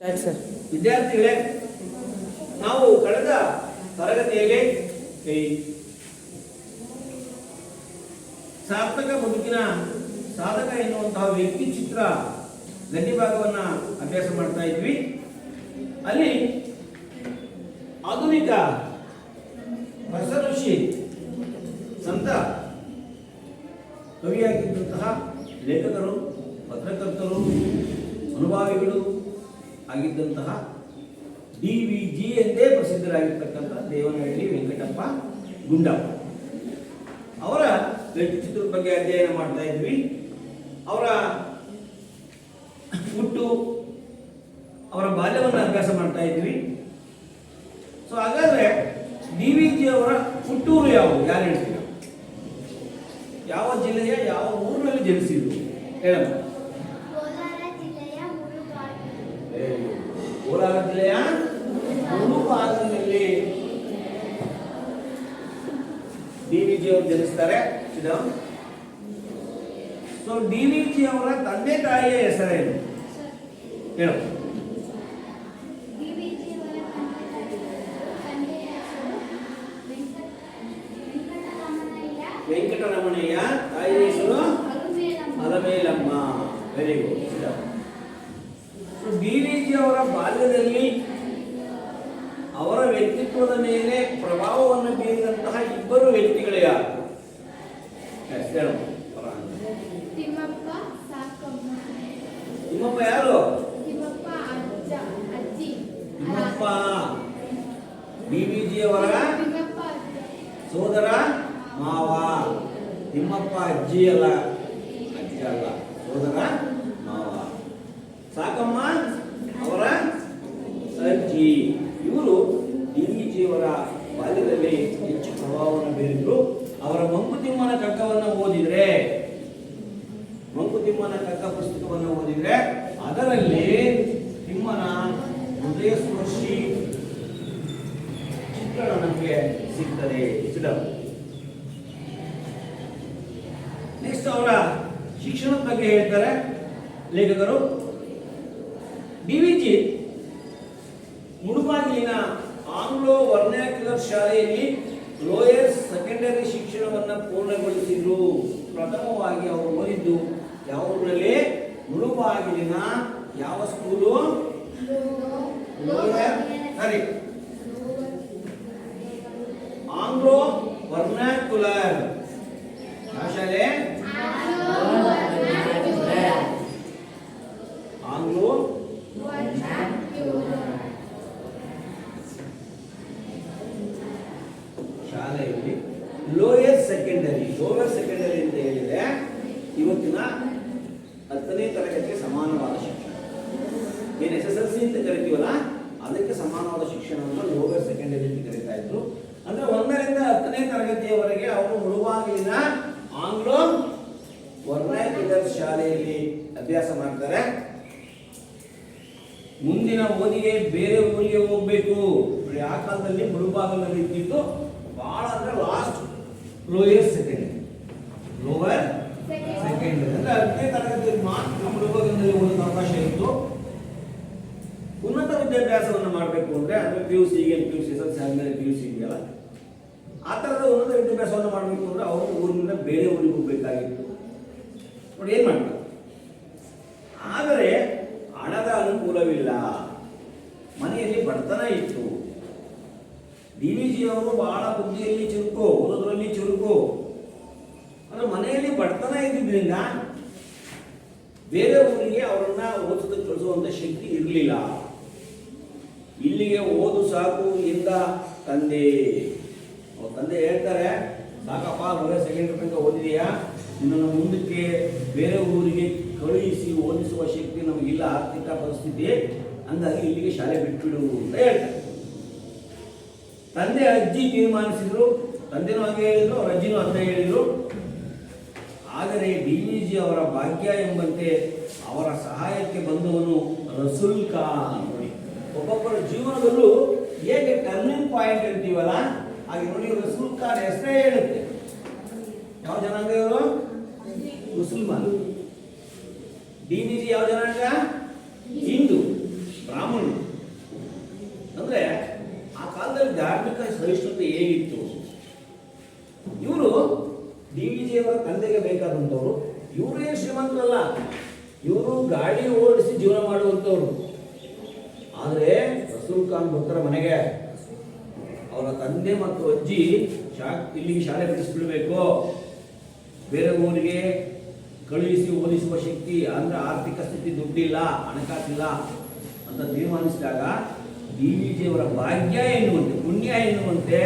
ವಿದ್ಯಾರ್ಥಿಗಳೇ, ನಾವು ಕಳೆದ ತರಗತಿಯಲ್ಲಿ ಸಾರ್ಥಕ ಬದುಕಿನ ಸಾಧಕ ಎನ್ನುವಂತಹ ವ್ಯಕ್ತಿ ಚಿತ್ರ ಗದ್ಯ ಭಾಗವನ್ನ ಅಭ್ಯಾಸ ಮಾಡ್ತಾ ಇದ್ವಿ. ಅಲ್ಲಿ ಆಧುನಿಕ ರಸಋಷಿ ಸಂತ ಕವಿಯಾಗಿದ್ದಂತಹ ಲೇಖಕರು, ಪತ್ರಕರ್ತರು, ಅನುಭಾವಿಗಳು ಆಗಿದ್ದಂತಹ DVG ಎಂದೇ ಪ್ರಸಿದ್ಧರಾಗಿರ್ತಕ್ಕಂಥ ದೇವನಹಳ್ಳಿ ವೆಂಕಟಪ್ಪ ಗುಂಡಪ್ಪ ಅವರ ವ್ಯಕ್ತಿಚಿತ್ರದ ಬಗ್ಗೆ ಅಧ್ಯಯನ ಮಾಡ್ತಾ ಇದ್ವಿ. ಅವರ ಹುಟ್ಟು, ಅವರ ಬಾಲ್ಯವನ್ನು ಅಭ್ಯಾಸ ಮಾಡ್ತಾ ಇದ್ವಿ. ಸೊ ಹಾಗಾದ್ರೆ DVG ಅವರ ಹುಟ್ಟೂರು ಯಾವುದು? ಯಾರು ಹೇಳ್ತೀರ? ಯಾವ ಜಿಲ್ಲೆಯ ಯಾವ ಊರಿನಲ್ಲಿ ಜನಿಸಿದ್ರು ಹೇಳಮ್ಮ. ಕೋಲಾರ ಜಿಲ್ಲೆಯ ಮುಳುಬಾಗಿಲಿನಲ್ಲಿ DVG ಅವರು ಜನಿಸ್ತಾರೆ. ಸೊ DVG ಅವರ ತಂದೆ ತಾಯಿಯ ಹೆಸರೇನು ಹೇಳು. ವೆಂಕಟರಮಣಯ್ಯ, ತಾಯಿಯ ಹೆಸರು ಅಲಮೇಲಮ್ಮ. Very good. DVG ಅವರ ಬಾಲ್ಯದಲ್ಲಿ ಅವರ ವ್ಯಕ್ತಿತ್ವದ ಮೇಲೆ ಪ್ರಭಾವವನ್ನು ಬೀರಿದಂತಹ ಇಬ್ಬರು ವ್ಯಕ್ತಿಗಳು ಯಾರು? ತಿಮ್ಮಪ್ಪ ಯಾರು? ತಿಮ್ಮಪ್ಪ DVG ಅವರ ಸೋದರ ಮಾವ. ತಿಮ್ಮಪ್ಪ ಅಜ್ಜಿ ಅಲ್ಲ, ಸೋದರ ಮಾವ. ಸಾಕಮ್ಮ ಅವರ ಅಜ್ಜಿ. ಇವರು DVG ಅವರ ಬಾಲ್ಯದಲ್ಲಿ ಹೆಚ್ಚು ಪ್ರಭಾವವನ್ನು ಬೀರಿದ್ರು. ಅವರ ಮಂಕುತಿಮ್ಮನ ಕಗ್ಗವನ್ನು ಓದಿದ್ರೆ, ಮಂಕುತಿಮ್ಮನ ಕಗ್ಗ ಪುಸ್ತಕವನ್ನು ಓದಿದ್ರೆ ಅದರಲ್ಲಿ ತಿಮ್ಮನ ಹೃದಯ ಸ್ಪರ್ಶಿ ಚಿತ್ರಣ ನಮಗೆ ಸಿಗ್ತದೆ. ನೆಕ್ಸ್ಟ್ ಅವರ ಶಿಕ್ಷಣದ ಬಗ್ಗೆ ಹೇಳ್ತಾರೆ ಲೇಖಕರು. DVG ಮುಳುಬಾಗಿಲಿನ ಆಂಗ್ಲೋ ವರ್ನಾಕ್ಯುಲರ್ ಶಾಲೆಯಲ್ಲಿ ಲೋಯರ್ ಸೆಕೆಂಡರಿ ಶಿಕ್ಷಣವನ್ನು ಪೂರ್ಣಗೊಳಿಸಿದ್ರು. ಪ್ರಥಮವಾಗಿ ಅವರು ಓದಿದ್ದು ಯಾವ ಊರಲ್ಲಿ? ಮುಳುಬಾಗಿಲಿನ ಯಾವ ಸ್ಕೂಲು? ಲೋಯರ್ ಆಂಗ್ಲೋ ವರ್ನಾಕ್ಯುಲರ್ ಶಾಲೆ. ಆಂಗ್ಲೋ ಶಾಲೆಯಲ್ಲಿ ಲೋಯರ್ ಸೆಕೆಂಡರಿ ಅಂತ ಹೇಳಿದ್ರೆ ಇವತ್ತಿನ 10ನೇ ತರಗತಿಗೆ ಸಮಾನವಾದ ಶಿಕ್ಷಣ. ಏನು SSLC ಅಂತ ಕರಿತೀವಲ್ಲ, ಅದಕ್ಕೆ ಸಮಾನವಾದ ಶಿಕ್ಷಣವನ್ನು ಲೋಯರ್ ಸೆಕೆಂಡರಿ ಅಂತ ಕರೀತಾ ಇದ್ರು. ಅಂದ್ರೆ 1ರಿಂದ 10ನೇ ತರಗತಿಯವರೆಗೆ ಅವರು ಮುಳುಬಾಗಿಲಿನ ಆಂಗ್ಲೋ ವರ್ನಾಕ್ಯುಲರ್ ಶಾಲೆಯಲ್ಲಿ ಅಭ್ಯಾಸ ಮಾಡ್ತಾರೆ. ಮುಂದಿನ ಓದಿಗೆ ಬೇರೆ ಊರಿಗೆ ಹೋಗ್ಬೇಕು. ಆ ಕಾಲದಲ್ಲಿ ಮುಳುಬಾಗಿಲಲ್ಲಿ ಇದ್ದಿದ್ದು ಬಹಳ ಅಂದ್ರೆ ಲಾಸ್ಟ್ ಲೋಯರ್ ಸೆಕೆಂಡರಿ ಅಂದ್ರೆ 10ನೇ ತರಗತಿಯಲ್ಲಿ ಮಾತ್ರ ಮುಳುಬಾಗಿಲಿನಲ್ಲಿ ಓದೋದು ಅವಕಾಶ ಇತ್ತು. ಉನ್ನತ ವಿದ್ಯಾಭ್ಯಾಸವನ್ನು ಮಾಡಬೇಕು ಅಂದ್ರೆ PUC ಆದ್ಮೇಲೆ PUC ಇದೆಯಲ್ಲ, ಆ ತರದ ಉನ್ನತ ವಿದ್ಯಾಭ್ಯಾಸವನ್ನು ಮಾಡಬೇಕು ಅಂದ್ರೆ ಅವರು ಊರಿನಿಂದ ಬೇರೆ ಊರಿಗೆ ಹೋಗ್ಬೇಕಾಗಿತ್ತು. ನೋಡಿ ಏನ್ ಮಾಡ್ತಾರೆ. ಆದರೆ ಹಣದ ಅನುಕೂಲವಿಲ್ಲ, ಮನೆಯಲ್ಲಿ ಬಡತನ ಇತ್ತು. DVG ಅವರು ಬಹಳ ಬುದ್ಧಿಯಲ್ಲಿ ಚುರುಕು, ಓದೋದ್ರಲ್ಲಿ ಚುರುಕು. ಅಂದ್ರೆ ಮನೆಯಲ್ಲಿ ಬಡತನ ಇದ್ದಿದ್ರಿಂದ ಬೇರೆ ಊರಿಗೆ ಅವರನ್ನ ಓದಿಸೋದಕ್ಕೆ ಕಳಿಸುವಂತ ಶಕ್ತಿ ಇರಲಿಲ್ಲ. ಇಲ್ಲಿಗೆ ಓದು ಸಾಕು ಎಂದ ತಂದೆ. ತಂದೆ ಹೇಳ್ತಾರೆ, ಸಾಕಪ್ಪ ಲೋಯರ್ ಸೆಕೆಂಡರಿ ತನಕ ಓದಿದೆಯಾ, ನಿನ್ನನ್ನು ಮುಂದಕ್ಕೆ ಬೇರೆ ಊರಿಗೆ ಕಳುಹಿಸಿ ಓದಿಸುವ ಶಕ್ತಿ ನಮಗಿಲ್ಲ, ಆರ್ಥಿಕ ಪರಿಸ್ಥಿತಿ, ಹಂಗಾಗಿ ಇಲ್ಲಿಗೆ ಶಾಲೆ ಬಿಟ್ಬಿಡು ಅಂತ ಹೇಳ್ತಾರೆ. ತಂದೆ ಅಜ್ಜಿ ತೀರ್ಮಾನಿಸಿದ್ರು. ತಂದೆನೂ ಹಾಗೆ ಹೇಳಿದ್ರು, ಅವ್ರ ಅಜ್ಜಿನೂ ಅಂತ ಹೇಳಿದ್ರು. ಆದರೆ DVG ಅವರ ಭಾಗ್ಯ ಎಂಬಂತೆ ಅವರ ಸಹಾಯಕ್ಕೆ ಬಂದವನು ರಸೂಲ್ ಖಾನ್. ನೋಡಿ, ಒಬ್ಬೊಬ್ಬರ ಜೀವನದಲ್ಲೂ ಹೇಗೆ ಟರ್ನಿಂಗ್ ಪಾಯಿಂಟ್ ಅಂತೀವಲ್ಲ, ಹಾಗೆ ನೋಡಿ ರಸೂಲ್ ಖಾನ್ ಹೆಸರೇ ಹೇಳುತ್ತೆ. ಯಾವ ಜನಾಂಗ ಇವರು? ಮುಸಲ್ಮಾನ್. DVG ಯಾವ ಜನಾಂಗ? ಹಿಂದೂ, ಬ್ರಾಹ್ಮಣ. ಧಾರ್ಮಿಕ ಸಹಿಷ್ಣುತೆ ಹೇಗಿತ್ತು? ಇವರು DVG ಅವರ ತಂದೆಗೆ ಬೇಕಾದಂಥವ್ರು. ಇವರೇ ಶ್ರೀಮಂತರಲ್ಲ, ಇವರು ಗಾಡಿ ಓಡಿಸಿ ಜೀವನ ಮಾಡುವಂಥವ್ರು. ಆದರೆ ರಸೂಲ್ ಖಾನ್ ಭಕ್ತರ ಮನೆಗೆ ಅವರ ತಂದೆ ಮತ್ತು ಅಜ್ಜಿ ಇಲ್ಲಿಗೆ ಶಾಲೆ ಬಿಡಿಸ್ಬಿಡ್ಬೇಕು, ಬೇರೆ ಊರಿಗೆ ಕಳುಹಿಸಿ ಓದಿಸುವ ಶಕ್ತಿ ಅಂದ್ರೆ ಆರ್ಥಿಕ ಸ್ಥಿತಿ ದುಡ್ಡಿಲ್ಲ, ಹಣಕಾಸಿಲ್ಲ ಅಂತ ತೀರ್ಮಾನಿಸಿದಾಗ DVG ಅವರ ಭಾಗ್ಯ ಎನ್ನುವಂತೆ, ಪುಣ್ಯ ಎನ್ನುವಂತೆ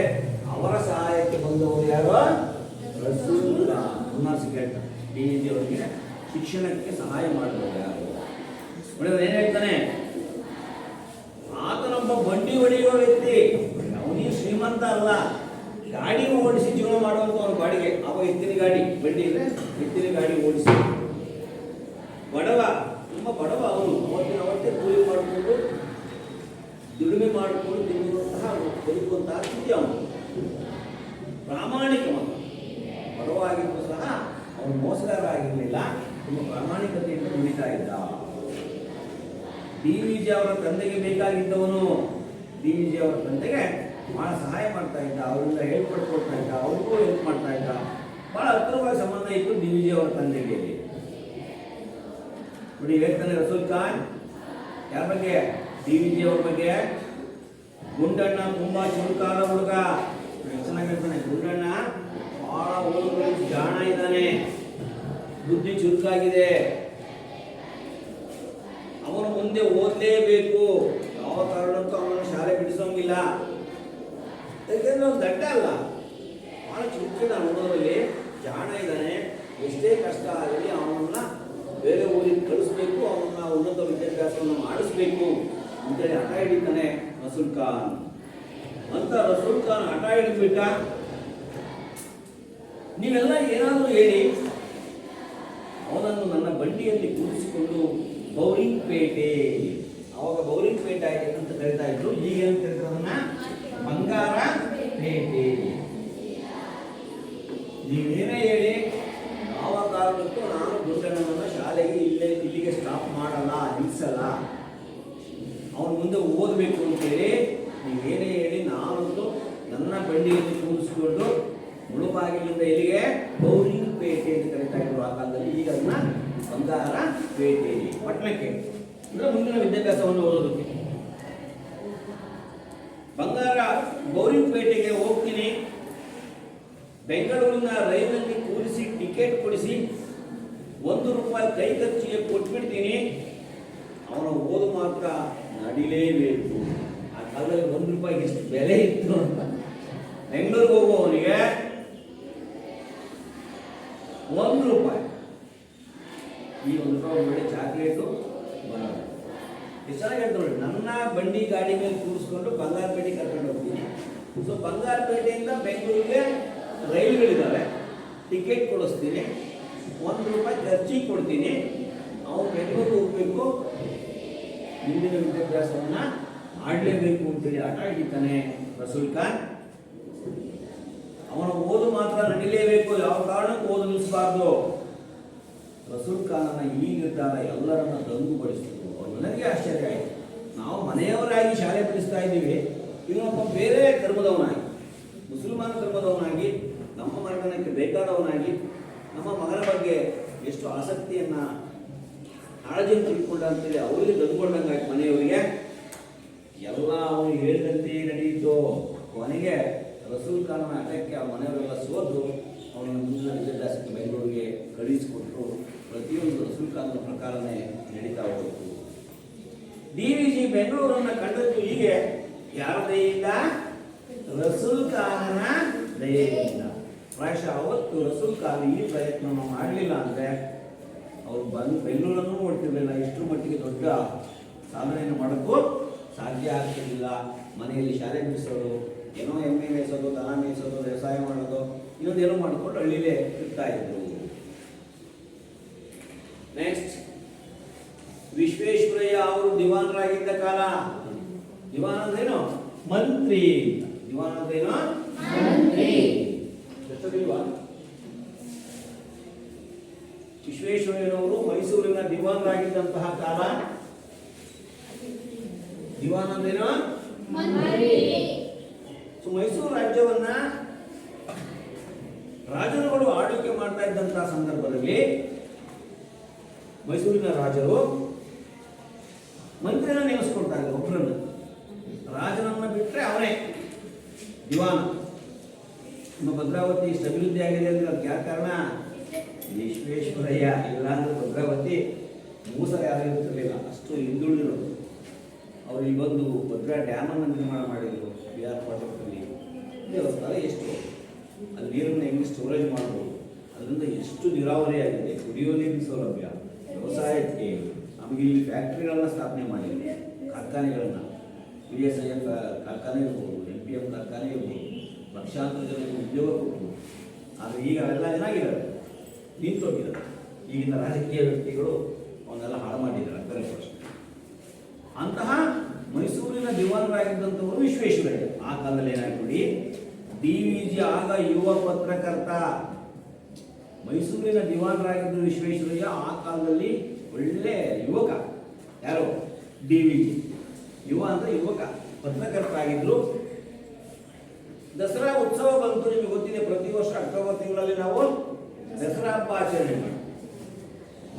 ಅವರ ಸಹಾಯಕ್ಕೆ ಬಂದವರು ಯಾರು? ರಸೂಲ್ ಖಾನ್. ಕೇಳ್ತಾರೆ DVG ಅವರಿಗೆ ಶಿಕ್ಷಣಕ್ಕೆ ಸಹಾಯ ಮಾಡಿದವರು ಯಾರು? ಒಳ್ಳೆಯವರು ಏನ್ ಹೇಳ್ತಾನೆ, ಆತನೊಬ್ಬ ಬಂಡಿ ಹೊಡೆಯುವ ವ್ಯಕ್ತಿ, ಅವನಿಗೆ ಶ್ರೀಮಂತ ಅಲ್ಲ, ಗಾಡಿ ಓಡಿಸಿ ಜೀವನ ಮಾಡುವಂತ ಬಾಡಿಗೆ, ಅವ ಎತ್ತಿನ ಗಾಡಿ, ಬಂಡಿ ಅಂದ್ರೆ ಎತ್ತಿನ ಗಾಡಿ ಓಡಿಸಿ ಬಡವ, ತುಂಬ ಬಡವ ಅವನು. ಅವತ್ತೇ ಕೂಲಿ ಮಾಡಿಕೊಂಡು ದುಡಿಮೆ ಮಾಡಿಕೊಂಡು ತಿನ್ನುವಂತಹ ಬದುಕುವಂತಹ ಸ್ಥಿತಿ ಅವನು. ಪ್ರಾಮಾಣಿಕ ಮಗ, ಬಡವ ಆಗಿದ್ದು ಸಹ ಅವನು ಮೋಸಗಾರ ಆಗಿರಲಿಲ್ಲ, ತುಂಬ ಪ್ರಾಮಾಣಿಕತೆಯಿಂದ ದುಡಿತಾ ಇದ್ದ. DVG ಅವರ ತಂದೆಗೆ ಬೇಕಾಗಿದ್ದವನು, DVG ಅವರ ತಂದೆಗೆ ಬಹಳ ಸಹಾಯ ಮಾಡ್ತಾ ಇದ್ದ, ಅವರಿಂದ ಹೇಳ್ಕೊಡ್ತಾ ಇದ್ದ, ಅವ್ರಿಗೂ ಹೆಲ್ಪ್ ಮಾಡ್ತಾ ಇದ್ದ. ಬಹಳ ಹತ್ತಿರವಾದ ಸಂಬಂಧ ಇತ್ತು DVG ಅವರ ತಂದೆಗೆ. ನೋಡಿ ಹೇಳ್ತಾನೆ ರಸೂಲ್ ಖಾನ್ ಯಾರ ಬಗ್ಗೆ? DVG ಅವರ ಬಗ್ಗೆ. ಗುಂಡಣ್ಣ ತುಂಬಾ ಚುರುಕಾದ ಹುಡುಗ, ಚೆನ್ನಾಗಿ ಹೇಳ್ತಾನೆ. ಗುಂಡಣ್ಣ ಬಹಳ ಓದುಗಳಲ್ಲಿ ಜಾಣ ಇದ್ದಾನೆ, ಬುದ್ಧಿ ಚುರುಕಾಗಿದೆ, ಅವನು ಮುಂದೆ ಓದಲೇಬೇಕು, ಯಾವ ಕಾರಣಕ್ಕೂ ಅವನನ್ನು ಶಾಲೆ ಬಿಡಿಸೋಂಗಿಲ್ಲ. ಯಾಕೆಂದ್ರೆ ಅವ್ನು ದಡ್ಡ ಅಲ್ಲ, ಬಹಳ ಚುರುಕಿನ ಓದೋರಲ್ಲಿ ಜಾಣ ಇದ್ದಾನೆ. ಎಷ್ಟೇ ಕಷ್ಟ ಆಗಲಿ ಅವನನ್ನ ಬೇರೆ ಊರಿಗೆ ಕಳಿಸ್ಬೇಕು, ಅವನನ್ನ ಉನ್ನತ ವಿದ್ಯಾಭ್ಯಾಸವನ್ನು ಮಾಡಿಸ್ಬೇಕು ಅಂತೇಳಿ ಹಠ ಹಿಡಿತಾನೆ ರಸೂಲ್ ಖಾನ್. ಅಂತ ರಸೂಲ್ ಖಾನ್ ಹಠ ಹಿಡಿದ್ಬಿಟ್ಟ, ನೀವೆಲ್ಲ ಏನಾದರೂ ಹೇಳಿ ಅವನನ್ನು ನನ್ನ ಬಂಡಿಯಲ್ಲಿ ಕೂರಿಸಿಕೊಂಡು ಬೌರಿಂಗ್ ಪೇಟೆ, ಅವಾಗ ಬೌರಿಂಗ್ ಪೇಟೆ ಅಂತ ಕರೀತಾ ಇದ್ರು, ಈಗ ಏನು ಕರೀತಾರನ್ನ ಬಂಗಾರ ಪೇಟೆ. ನೀವೇನೇ ಹೇಳಿ ಯಾವ ಕಾರಣಕ್ಕೂ ನಾನು ಗುಂಡಣ್ಣನನ್ನ ಶಾಲೆಗೆ ಇಲ್ಲಿಗೆ ಸ್ಟಾಪ್ ಮಾಡಲ್ಲ, ನಿಲ್ಲಿಸಲ್ಲ, ಅವನು ಮುಂದೆ ಓದಬೇಕು ಅಂತೇಳಿ ನೀವೇನೇ ಹೇಳಿ ನಾನಂತೂ ನನ್ನ ಬಂಡಿಯಲ್ಲಿ ಕೂರಿಸ್ಕೊಂಡು ಮುಳುಬಾಗಿಲಿಂದ ಇಲ್ಲಿಗೆ ಬೌರಿಂಗ್ ಪೇಟೆ ಅಂತ ಕರೀತಾ ಇದ್ರು ಆ ಕಾಲದಲ್ಲಿ. ಈಗ ಅದನ್ನ ಬಂಗಾರ ಪೇಟೆ, ಪಟ್ಟಣಕ್ಕೆ ಅಂದ್ರೆ ಮುಂದಿನ ವಿದ್ಯಾಭ್ಯಾಸವನ್ನು ಓದೋದಕ್ಕೆ. ಬಂಗಾರ ಬೌರಿಂಗ್ ಪೇಟೆಗೆ ಹೋಗ್ತೀನಿ, ಬೆಂಗಳೂರಿನ ರೈಲಿನಲ್ಲಿ ಕೂರಿಸಿ ಟಿಕೆಟ್ ಕೊಡಿಸಿ ₹1 ಕೈ ಖರ್ಚಿಗೆ ಕೊಟ್ಬಿಡ್ತೀನಿ, ಅವನ ಓದು ಮಾತ್ರ ನಡಿಲೇಬೇಕು. ಆ ಕಾಲದಲ್ಲಿ ₹1 ಎಷ್ಟು ಬೆಲೆ ಇತ್ತು ಅಂತ. ಬೆಂಗಳೂರಿಗೆ ಹೋಗುವವನಿಗೆ ₹1, ಈ ₹1 ಬೆಳೆ ಚಾಕ್ಲೇಟು ಬರೋದು. ಎಷ್ಟು ಚೆನ್ನಾಗಿ ಹೇಳ್ತಾರೆ, ನನ್ನ ಬಂಡಿ ಗಾಡಿ ಮೇಲೆ ಕೂರಿಸ್ಕೊಂಡು ಬಂಗಾರಪೇಟೆಗೆ ಕರ್ಕೊಂಡು ಹೋಗ್ತೀನಿ. ಸೊ ಬಂಗಾರಪೇಟೆಯಿಂದ ಬೆಂಗಳೂರಿಗೆ ರೈಲುಗಳಿದ್ದಾವೆ, ಟಿಕೆಟ್ ಕೊಡಿಸ್ತೀನಿ, ₹1 ಖರ್ಚಿಗೆ ಕೊಡ್ತೀನಿ, ಅವನು ಬೆಂಗಳೂರಿಗೆ ಹೋಗ್ಬೇಕು, ಮುಂದಿನ ವಿದ್ಯಾಭ್ಯಾಸವನ್ನ ಮಾಡಲೇಬೇಕು ಅಂತೇಳಿ ಹಠ ಹಿಡಿತಾನೆ ರಸೂಲ್ ಖಾನ್. ಅವನ ಓದು ಮಾತ್ರ ನಡಿಲೇಬೇಕು, ಯಾವ ಕಾರಣಕ್ಕೂ ಓದು ನಿಲ್ಲಿಸಬಾರ್ದು. ರಸೂಲ್ ಖಾನನ ಈ ನಿರ್ಧಾರ ಎಲ್ಲರನ್ನ ದಂಗುಗೊಳಿಸಿತು. ನನಗೆ ಆಶ್ಚರ್ಯ ಆಯಿತು, ನಾವು ಮನೆಯವರಾಗಿ ಶಾಲೆ ಬಿಡಿಸ್ತಾ ಇದ್ದೀವಿ, ಇವನೊಬ್ಬ ಬೇರೆ ಧರ್ಮದವನಾಗಿ, ಮುಸಲ್ಮಾನ ಧರ್ಮದವನಾಗಿ, ನಮ್ಮ ಮನೆತನಕ್ಕೆ ಬೇಕಾದವನಾಗಿ, ನಮ್ಮ ಮಗನ ಬಗ್ಗೆ ಎಷ್ಟು ಆಸಕ್ತಿಯನ್ನ ಕಾಳಜಿಯನ್ನು ತಿಳ್ಕೊಂಡ ಅಂತೇಳಿ ಅವರಿಗೆ ದಂದುಕೊಂಡಂಗಾಯ್ತು ಮನೆಯವರಿಗೆ. ಎಲ್ಲ ಅವನು ಹೇಳಿದಂತೆ ನಡೆಯಿತು. ಕೊನೆಗೆ ರಸೂಲ್ ಖಾನನ ಹಠಕ್ಕೆ ಆ ಮನೆಯವರೆಲ್ಲ ಸೋತು ಅವನನ್ನು ಮುಂದಿನ ವಿದ್ಯಾಭ್ಯಾಸಕ್ಕೆ ಬೆಂಗಳೂರಿಗೆ ಕಳುಹಿಸಿಕೊಟ್ರು. ಪ್ರತಿಯೊಂದು ರಸೂಲ್ ಖಾನನ ಪ್ರಕಾರನೇ ನಡೀತಾ ಹೋಯಿತು. DVG ಬೆಂಗಳೂರನ್ನ ಕಂಡದ್ದು ಹೀಗೆ ಯಾರ ದಯೆಯಿಂದ? ರಸೂಲ್ ಖಾನನ ದಯೆಯಿಂದ. ಪ್ರಾಯಶಃ ಅವತ್ತು ರಸೂಲ್ ಖಾನ್ ಈ ಪ್ರಯತ್ನ ಮಾಡಲಿಲ್ಲ ಅಂದರೆ ಅವರು ಬೆಂಗಳೂರನ್ನು ನೋಡ್ತಿರ್ಲಿಲ್ಲ, ಇಷ್ಟರ ಮಟ್ಟಿಗೆ ದೊಡ್ಡ ಸಾಧನೆಯನ್ನು ಮಾಡೋಕ್ಕೂ ಸಾಧ್ಯ ಆಗ್ತಿರ್ಲಿಲ್ಲ. ಮನೆಯಲ್ಲಿ ಶಾಲೆ ಬಿಡಿಸೋದು, ಏನೋ ಎಮ್ಮೆ ಮೇಯಿಸೋದು, ದನ ಮೇಯಿಸೋದು, ವ್ಯವಸಾಯ ಮಾಡೋದು, ಇನ್ನೊಂದೇನೋ ಮಾಡಿಕೊಂಡು ಹಳ್ಳಿಲೇ ಇರ್ತಾ ಇದ್ರು. ನೆಕ್ಸ್ಟ್, ವಿಶ್ವೇಶ್ವರಯ್ಯ ಅವರು ದಿವಾನರಾಗಿದ್ದ ಕಾಲ. ದಿವಾನ ಅಂದ್ರೇನು? ಮಂತ್ರಿ. ದಿವಾನ ಅಂದ್ರೇನು? ಮಂತ್ರಿ. ಗೊತ್ತಿಲ್ವಾ? ವಿಶ್ವೇಶ್ವರಯ್ಯನವರು ಮೈಸೂರಿನ ದಿವಾನರಾಗಿದ್ದಂತಹ ಕಾಲ. ದಿವಾನ ಅಂದ್ರೇನು? ಮಂತ್ರಿ. ಸೊ ಮೈಸೂರು ರಾಜ್ಯವನ್ನ ರಾಜರುಗಳು ಆಳ್ವಿಕೆ ಮಾಡ್ತಾ ಇದ್ದಂತಹ ಸಂದರ್ಭದಲ್ಲಿ ಮೈಸೂರಿನ ರಾಜರು ಮಂತ್ರಿನ ನೇಮಿಸ್ಕೊಳ್ತಾರೆ. ಒಬ್ಬರನ್ನು ರಾಜನನ್ನ ಬಿಟ್ಟರೆ ಅವನೇ ದಿವಾನ. ನಮ್ಮ ಭದ್ರಾವತಿ ಇಷ್ಟು ಅಭಿವೃದ್ಧಿ ಆಗಿದೆ ಅಂದ್ರೆ ಅದಕ್ಕೆ ಯಾವ ಕಾರಣ? ವಿಶ್ವೇಶ್ವರಯ್ಯ. ಇಲ್ಲ ಅಂದ್ರೆ ಭದ್ರಾವತಿ ಮೂಸರ ಯಾರು ಇರ್ತಿರ್ಲಿಲ್ಲ, ಅಷ್ಟು ಹಿಂದುಳಿದಿರೋದು. ಅವರು ಇಲ್ಲಿ ಬಂದು ಭದ್ರಾ ಡ್ಯಾಮನ್ನು ನಿರ್ಮಾಣ ಮಾಡಿದ್ರು. BR ಪ್ರಾಜೆಕ್ಟಲ್ಲಿ ದೇವಸ್ಥಾನ ಎಷ್ಟು ಅಲ್ಲಿ ನೀರನ್ನು ಹೆಂಗೆ ಸ್ಟೋರೇಜ್ ಮಾಡ್ಬೋದು, ಅದರಿಂದ ಎಷ್ಟು ನೀರಾವರಿ ಆಗಿದೆ, ಕುಡಿಯೋ ನೀರಿನ ಸೌಲಭ್ಯ, ವ್ಯವಸಾಯಕ್ಕೆ, ನಮಗೆ ಇಲ್ಲಿ ಫ್ಯಾಕ್ಟ್ರಿಗಳನ್ನ ಸ್ಥಾಪನೆ ಮಾಡಿದೆ, ಕಾರ್ಖಾನೆಗಳನ್ನು, PSIF ಕಾರ್ಖಾನೆ ಇರ್ಬೋದು, NPM ಕಾರ್ಖಾನೆ ಇರ್ಬೋದು, ಲಕ್ಷಾಂತರ ಜನರಿಗೆ ಉದ್ಯೋಗ ಕೊಟ್ಟು. ಆದರೆ ಈಗ ಅವೆಲ್ಲ ಏನಾಗಿದ್ದಾರೆ? ನಿಂತೋಗಿದ್ದಾರೆ. ಈಗಿನ ರಾಜಕೀಯ ವ್ಯಕ್ತಿಗಳು ಅವನ್ನೆಲ್ಲ ಹಾಳು ಮಾಡಿದ್ದಾರೆ. ಅಂತಹ ಮೈಸೂರಿನ ದಿವಾನರಾಗಿದ್ದಂಥವರು ವಿಶ್ವೇಶ್ವರಯ್ಯ. ಆ ಕಾಲದಲ್ಲಿ ಏನಾಗ್ಬಿಡಿ, DVG ಆಗ ಯುವ ಪತ್ರಕರ್ತ. ಮೈಸೂರಿನ ದಿವಾನರಾಗಿದ್ದರು ವಿಶ್ವೇಶ್ವರಯ್ಯ. ಆ ಕಾಲದಲ್ಲಿ ಒಳ್ಳೆ ಯುವಕ. ಯಾರು? DVG. ಯುವ ಅಂದ್ರೆ ಯುವಕ, ಪತ್ರಕರ್ತ ಆಗಿದ್ರು. ದಸರಾ ಉತ್ಸವ ಬಂತು, ನಿಮಗೆ ಗೊತ್ತಿದೆ. ಪ್ರತಿ ವರ್ಷ ಅಕ್ಟೋಬರ್ ತಿಂಗಳಲ್ಲಿ ನಾವು ದಸರಾ ಹಬ್ಬ ಆಚರಣೆ ಮಾಡಿ,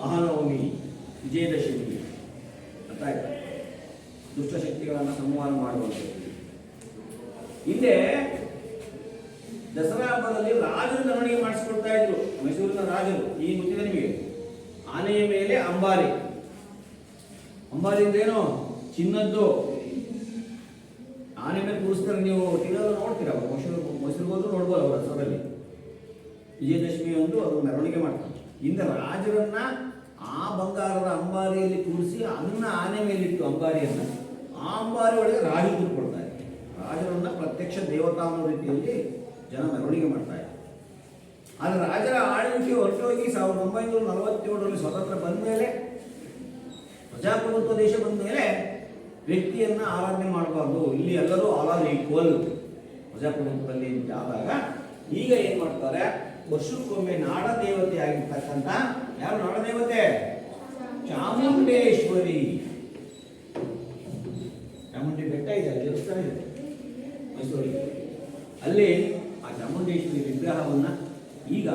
ಮಹಾನವಮಿ, ವಿಜಯದಶಮಿ ಅಂತ ಆಯ್ತು. ದುಷ್ಟಶಕ್ತಿಗಳನ್ನು ಸಂಹಾರ ಮಾಡುವಂಥದ್ದು. ಹಿಂದೆ ದಸರಾ ಹಬ್ಬದಲ್ಲಿ ರಾಜರು ಮೆರವಣಿಗೆ ಮಾಡಿಸ್ಕೊಳ್ತಾ ಇದ್ರು ಮೈಸೂರಿನ ರಾಜರು. ಈಗ ಗೊತ್ತಿದೆ ನಿಮಗೆ, ಆನೆಯ ಮೇಲೆ ಅಂಬಾರಿ. ಅಂಬಾರಿ ಅಂದ್ರೇನು? ಚಿನ್ನದ್ದು. ಆನೆ ಮೇಲೆ ಕೂರಿಸ್ತಾರೆ. ನೀವು ಟಿವಿಯಲ್ಲಿ ನೋಡ್ತೀರಾ, ಮೈಸೂರಿಗೆ ಹೋದ್ರು ನೋಡ್ಬೋದು. ಅವರ ದಸರಲ್ಲಿ ವಿಜಯದಶಮಿ ಒಂದು ಅದು ಮೆರವಣಿಗೆ ಮಾಡ್ತಾರೆ. ಹಿಂದೆ ರಾಜರನ್ನ ಆ ಬಂಗಾರದ ಅಂಬಾರಿಯಲ್ಲಿ ಕೂರಿಸಿ ಅದನ್ನ ಆನೆ ಮೇಲಿಟ್ಟು ಅಂಬಾರಿಯನ್ನ, ಆ ಅಂಬಾರಿ ಒಳಗೆ ರಾಜರು ಕೂತ್ಕೊಳ್ತಾರೆ. ರಾಜರನ್ನ ಪ್ರತ್ಯಕ್ಷ ದೇವತಾ ಅನ್ನೋ ರೀತಿಯಲ್ಲಿ ಜನ ಮೆರವಣಿಗೆ ಮಾಡ್ತಾರೆ. ಆದರೆ ರಾಜರ ಆಳ್ವಿಕೆ ಹೊರಟೋಗಿ 1947ರಲ್ಲಿ ಸ್ವತಂತ್ರ ಬಂದ ಮೇಲೆ, ಪ್ರಜಾಪ್ರಭುತ್ವ ದೇಶ ಬಂದ ಮೇಲೆ ವ್ಯಕ್ತಿಯನ್ನ ಆರಾಧನೆ ಮಾಡಬಾರ್ದು, ಇಲ್ಲಿ ಎಲ್ಲರೂ ಆಲ್ ಆರ್ ಈಕ್ವಲ್ ಪ್ರಜಾಪ್ರಭುತ್ವದಲ್ಲಿ ಅಂತ ಆದಾಗ ಈಗ ಏನ್ ಮಾಡ್ತಾರೆ, ವರ್ಷಕ್ಕೊಮ್ಮೆ ನಾಡ ದೇವತೆ ಆಗಿರ್ತಕ್ಕಂಥ, ಯಾರು ನಾಡ ದೇವತೆ? ಚಾಮುಂಡೇಶ್ವರಿ. ಚಾಮುಂಡಿ ಬೆಟ್ಟ ಇದೆ, ಅಲ್ಲಿ ದೇವಸ್ಥಾನ ಇದೆ ಮೈಸೂರಿಗೆ. ಅಲ್ಲಿ ಆ ಚಾಮುಂಡೇಶ್ವರಿ ವಿಗ್ರಹವನ್ನ ಈಗ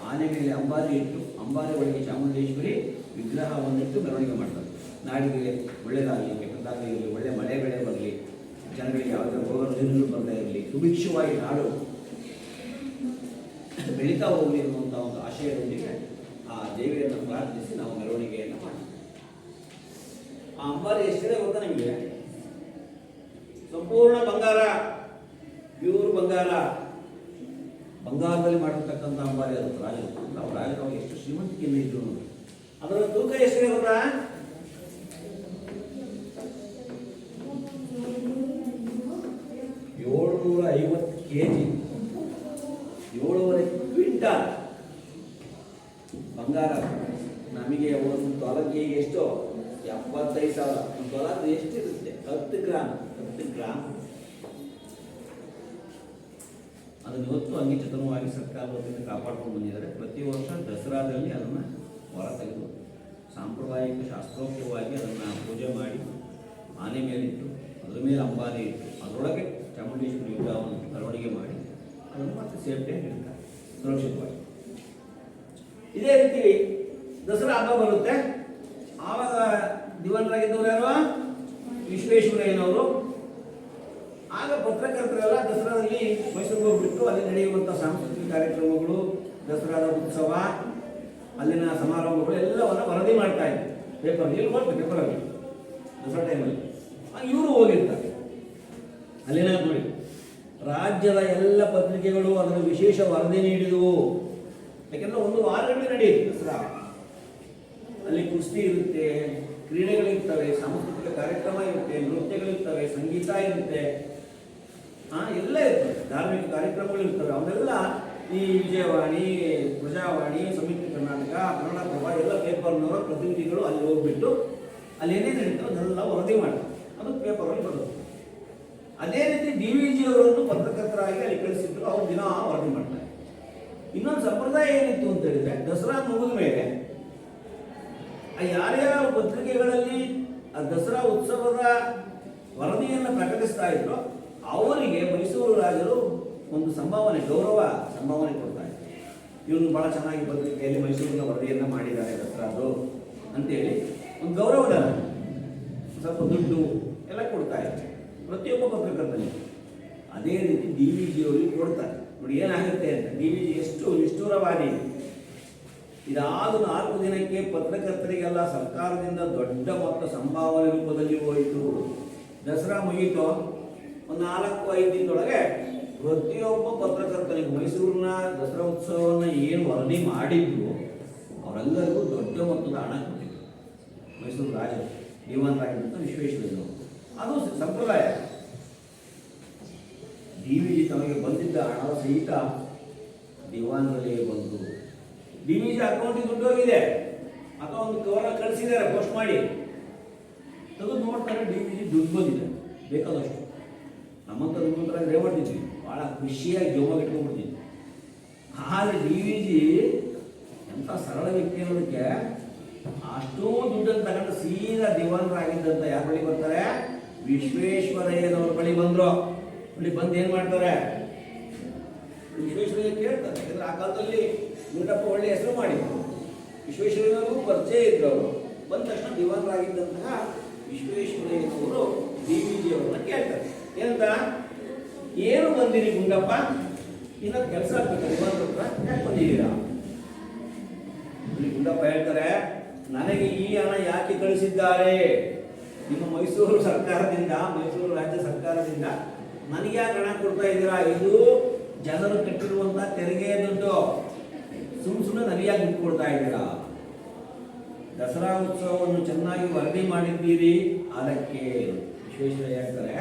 ಆನೆ ಮೇಲೆ ಅಂಬಾರಿ ಇಟ್ಟು, ಅಂಬಾರಿ ಒಳಗೆ ಚಾಮುಂಡೇಶ್ವರಿ ವಿಗ್ರಹವನ್ನಿಟ್ಟು ಮೆರವಣಿಗೆ ಮಾಡ್ತಾರೆ. ನಾಡಿಗೆ ಒಳ್ಳೆಯದಾಗಲಿ, ಕೆಟ್ಟದಾಗಲಿ ಇರಲಿ, ಒಳ್ಳೆ ಮಳೆ ಬೆಳೆ ಬರಲಿ, ಜನಗಳಿಗೆ ಯಾವುದೇ ರೋಗ ರುಜಿನಗಳು ಬರ್ತಾ ಇರಲಿ, ಸುಭಿಕ್ಷವಾಗಿ ನಾಡು ಬೆಳೀತಾ ಹೋಗಲಿ ಅನ್ನುವಂಥ ಒಂದು ಆಶಯದೊಂದಿಗೆ ಆ ದೇವಿಯನ್ನು ಪ್ರಾರ್ಥಿಸಿ ನಾವು ಮೆರವಣಿಗೆಯನ್ನು ಮಾಡ್ತೀವಿ. ಆ ಅಂಬಾರಿ ಎಷ್ಟಿದೆ ಗೊತ್ತಾ ನಿಮಗೆ? ಸಂಪೂರ್ಣ ಬಂಗಾರ, ಪ್ಯೂರ್ ಬಂಗಾರ, ಬಂಗಾರದಲ್ಲಿ ಮಾಡಿರ್ತಕ್ಕಂಥ ಅಂಬಾರಿ. ಅದು ರಾಜರು, ನಾವು ರಾಜರು ಎಷ್ಟು ಶ್ರೀಮಂತಿಕೆಯಿಂದ ಇದ್ರು ನೋಡಿ. ಅದರ ತೂಕ ಎಷ್ಟಿದೆ ಗೊತ್ತಾ? 750 kg, 7.5 ಕ್ವಿಂಟಾಲ್ ಬಂಗಾರ. ನಮಗೆ ಒಂದು ತೊಲಕ್ಕೆ ಈಗ ಎಷ್ಟು? 75,000. ಒಂದು ತೊಲಕ್ಕೆ ಎಷ್ಟಿರುತ್ತೆ? 10 ಗ್ರಾಮ್. 10 ಗ್ರಾಮ್. ಅದನ್ನು ಇವತ್ತು ಅಂಗೀಕೃತವಾಗಿ ಸರ್ಕಾರ ವತಿಯಿಂದ ಕಾಪಾಡ್ಕೊಂಡು ಬಂದಿದ್ದಾರೆ. ಪ್ರತಿ ವರ್ಷ ದಸರಾದಲ್ಲಿ ಅದನ್ನು ಹೊರ ತೆಗೆದು ಸಾಂಪ್ರದಾಯಿಕ ಶಾಸ್ತ್ರೋಕ್ತವಾಗಿ ಅದನ್ನು ಪೂಜೆ ಮಾಡಿ ಆನೆ ಮೇಲಿಟ್ಟು, ಅದರ ಮೇಲೆ ಅಂಬಾರಿ ಇಟ್ಟು, ಅದರೊಳಗೆ ಚಾಮುಂಡೇಶ್ವರಿ ವಿಗ್ರಹವನ್ನು ಮೆರವಣಿಗೆ ಮಾಡಿ ಅದನ್ನು ಮತ್ತೆ ಸೇಫ್ಟಿಯಾಗಿ ಇಡ್ತಾರೆ, ಸುರಕ್ಷಿತವಾಗಿ. ಇದೇ ರೀತಿ ದಸರಾ ಹಬ್ಬ ಬರುತ್ತೆ. ಆವಾಗ ದಿವಾನರಾಗಿದ್ದವರು ಯಾರು? ವಿಶ್ವೇಶ್ವರಯ್ಯನವರು. ಆಗ ಪತ್ರಕರ್ತರೆಲ್ಲ ದಸರಾದಲ್ಲಿ ಮೈಸೂರಿಗೆ ಹೋಗ್ಬಿಟ್ಟು ಅಲ್ಲಿ ನಡೆಯುವಂಥ ಸಾಂಸ್ಕೃತಿಕ ಕಾರ್ಯಕ್ರಮಗಳು, ದಸರಾದ ಉತ್ಸವ, ಅಲ್ಲಿನ ಸಮಾರಂಭಗಳು ಎಲ್ಲವನ್ನು ವರದಿ ಮಾಡ್ತಾ ಇದ್ರು ಪೇಪರ್. ಇಲ್ಲಿ ಹೋಗ್ಬೇಕು ಪೇಪರಲ್ಲಿ ದಸರಾ ಟೈಮಲ್ಲಿ. ಇವರು ಹೋಗಿರ್ತಾರೆ. ಅಲ್ಲಿನ ನೋಡಿ, ರಾಜ್ಯದ ಎಲ್ಲ ಪತ್ರಿಕೆಗಳು ಅದರ ವಿಶೇಷ ವರದಿ ನೀಡಿದವು. ಯಾಕೆಂದ್ರೆ ಒಂದು ವಾರಗಟ್ಟಲೆ ನಡೆಯುತ್ತೆ ದಸರಾ. ಅಲ್ಲಿ ಕುಸ್ತಿ ಇರುತ್ತೆ, ಕ್ರೀಡೆಗಳಿರ್ತವೆ, ಸಾಂಸ್ಕೃತಿಕ ಕಾರ್ಯಕ್ರಮ ಇರುತ್ತೆ, ನೃತ್ಯಗಳಿರ್ತವೆ, ಸಂಗೀತ ಇರುತ್ತೆ, ಎಲ್ಲ ಇರ್ತವೆ, ಧಾರ್ಮಿಕ ಕಾರ್ಯಕ್ರಮಗಳು ಇರ್ತವೆ. ಅವನ್ನೆಲ್ಲ ಈ ವಿಜಯವಾಣಿ, ಪ್ರಜಾವಾಣಿ, ಸಂಯುಕ್ತ ಕರ್ನಾಟಕ, ಕನ್ನಡಪ್ರಭ ಎಲ್ಲ ಪೇಪರ್ನವರ ಪ್ರತಿನಿಧಿಗಳು ಅಲ್ಲಿ ಹೋಗ್ಬಿಟ್ಟು ಅಲ್ಲಿ ಏನೇನು ನಡೀತೋ ಅದನ್ನೆಲ್ಲ ವರದಿ ಮಾಡ್ತಾರೆ. ಅದು ಪೇಪರಲ್ಲಿ ಬರೋದು. ಅದೇ ರೀತಿ DVG ಅವರನ್ನು ಪತ್ರಕರ್ತರಾಗಿ ಅಲ್ಲಿ ಕಳಿಸಿದ್ರು. ಅವ್ರು ದಿನ ವರದಿ ಮಾಡ್ತಾರೆ. ಇನ್ನೊಂದು ಸಂಪ್ರದಾಯ ಏನಿತ್ತು ಅಂತ ಹೇಳಿದ್ರೆ, ದಸರಾ ಮುಗಿದ ಮೇಲೆ ಯಾರ್ಯಾರು ಪತ್ರಿಕೆಗಳಲ್ಲಿ ಆ ದಸರಾ ಉತ್ಸವದ ವರದಿಯನ್ನು ಪ್ರಕಟಿಸ್ತಾ ಇದ್ರು ಅವರಿಗೆ ಮೈಸೂರು ರಾಜರು ಒಂದು ಸಂಭಾವನೆ, ಗೌರವ ಸಂಭಾವನೆ ಕೊಡ್ತಾರೆ. ಇವನು ಬಹಳ ಚೆನ್ನಾಗಿ ಪತ್ರಿಕೆಯಲ್ಲಿ ಮೈಸೂರಿನ ವರದಿಯನ್ನು ಮಾಡಿದ್ದಾರೆ ದಸರಾದು ಅಂತೇಳಿ ಒಂದು ಗೌರವಧನ, ಸ್ವಲ್ಪ ದುಡ್ಡು ಎಲ್ಲ ಕೊಡ್ತಾ ಇದ್ದಾರೆ ಪ್ರತಿಯೊಬ್ಬ ಪತ್ರಕರ್ತನಿಗೆ. ಅದೇ ರೀತಿ ಡಿ ವಿ ಜಿ ಅವರಿಗೆ ಕೊಡ್ತಾರೆ. ನೋಡಿ ಏನಾಗುತ್ತೆ ಅಂತ. ಡಿ ವಿ ಜಿ ಎಷ್ಟು ನಿಷ್ಠುರವಾದಿ. ಇದಾದ 4 ದಿನಕ್ಕೆ ಪತ್ರಕರ್ತರಿಗೆಲ್ಲ ಸರ್ಕಾರದಿಂದ ದೊಡ್ಡ ಮೊತ್ತ ಸಂಭಾವನೆ ರೂಪದಲ್ಲಿ ಹೋಯಿತು. ದಸರಾ ಮುಗೀತು, ಒಂದು 4-5 ದಿನದೊಳಗೆ ಪ್ರತಿಯೊಬ್ಬ ಪತ್ರಕರ್ತನಿಗೆ ಮೈಸೂರಿನ ದಸರಾ ಉತ್ಸವವನ್ನು ಏನು ವರದಿ ಮಾಡಿದ್ರು ಅವರೆಲ್ಲರಿಗೂ ದೊಡ್ಡ ಮೊತ್ತದ ಹಣ ಕೊಟ್ಟಿದ್ರು ಮೈಸೂರು ರಾಜರು, ದಿವಾನರಾಗಿದ್ದಂಥ ವಿಶ್ವೇಶ್ವರಯ್ಯನವರು. ಅದು ಸಂಪ್ರದಾಯ. ಡಿ ವಿ ಜಿ ತಮಗೆ ಬಂದಿದ್ದ ಹಣ ಸಹಿತ ದಿವಾನರಲ್ಲೇ ಬಂದು ಡಿ ವಿ ಜಿ ಅಕೌಂಟಿಗೆ ದುಡ್ಡು ಹೋಗಿದೆ ಅಥವಾ ಒಂದು ಕವರ ಕಳಿಸಿದ್ದಾರೆ ಪೋಸ್ಟ್ ಮಾಡಿ, ತೆಗೆದು ನೋಡ್ತಾರೆ ಡಿ ವಿ ಜಿ ದುಡ್ಡು ಬಂದಿದೆ ಬೇಕಾದಷ್ಟು. ನಮ್ಮಂತ ನಿಮ್ಮಂತರ ರೇವಡ್ತಿದ್ವಿ, ಭಾಳ ಖುಷಿಯಾಗಿ ಜೋಮಾಗಿ ಇಟ್ಕೊಂಡ್ಬಿಡ್ತಿದ್ವಿ. ಆದರೆ ಡಿ ವಿ ಜಿ ಎಂಥ ಸರಳ ವ್ಯಕ್ತಿ ಅನ್ನೋದಕ್ಕೆ ಅಷ್ಟೂ ದುಡ್ಡನ್ನು ತಗೊಂಡು ಸೀದಾ ದಿವಾನರಾಗಿದ್ದಂಥ ಯಾರ ಬಳಿ ಬರ್ತಾರೆ? ವಿಶ್ವೇಶ್ವರಯ್ಯನವ್ರ ಬಳಿ ಬಂದರು. ಬಳಿ ಬಂದು ಏನು ಮಾಡ್ತಾರೆ? ವಿಶ್ವೇಶ್ವರಯ್ಯ ಕೇಳ್ತಾರೆ. ಯಾಕಂದರೆ ಆ ಕಾಲದಲ್ಲಿ ಗುಂಡಪ್ಪ ಒಳ್ಳೆ ಹೆಸರು ಮಾಡಿದ್ರು, ವಿಶ್ವೇಶ್ವರಯ್ಯನವರು ಪರಿಚಯ ಇದ್ರು. ಅವರು ಬಂದ ತಕ್ಷಣ ದಿವಾನರಾಗಿದ್ದಂತಹ ವಿಶ್ವೇಶ್ವರಯ್ಯನವರು ಡಿ ವಿ ಜಿ ಅವರನ್ನ ಕೇಳ್ತಾರೆ, ಏನಂತ, ಏನು ಬಂದಿರಿ ಗುಂಡಪ್ಪ, ಇನ್ನ ಕೆಲಸ ಆಗ್ಬೇಕು ದಿವಾನರ ಹತ್ರ, ಯಾಕೆ ಬಂದಿದ್ದೀರಾ? ಗುಂಡಪ್ಪ ಹೇಳ್ತಾರೆ, ನನಗೆ ಈ ಹಣ ಯಾಕೆ ಕಳಿಸಿದ್ದಾರೆ? ನಿಮ್ಮ ಮೈಸೂರು ಸರ್ಕಾರದಿಂದ, ಮೈಸೂರು ರಾಜ್ಯ ಸರ್ಕಾರದಿಂದ ನನಗೆ ಯಾಕೆ ಹಣ ಕೊಡ್ತಾ ಇದ್ದೀರಾ? ಇದು ಜನರು ಕಟ್ಟಿರುವಂತ ತೆರಿಗೆ ದುಡ್ಡು, ಸುಮ್ಮನೆ ನನಗೆ ಯಾಕೆ ದುಡ್ಡು ಕೊಡ್ತಾ ಇದ್ದೀರಾ? ದಸರಾ ಉತ್ಸವವನ್ನು ಚೆನ್ನಾಗಿ ವರದಿ ಮಾಡಿದ್ದೀರಿ, ಅದಕ್ಕೆ ವಿಶ್ವೇಶ್ವರಯ್ಯ ಹೇಳ್ತಾರೆ,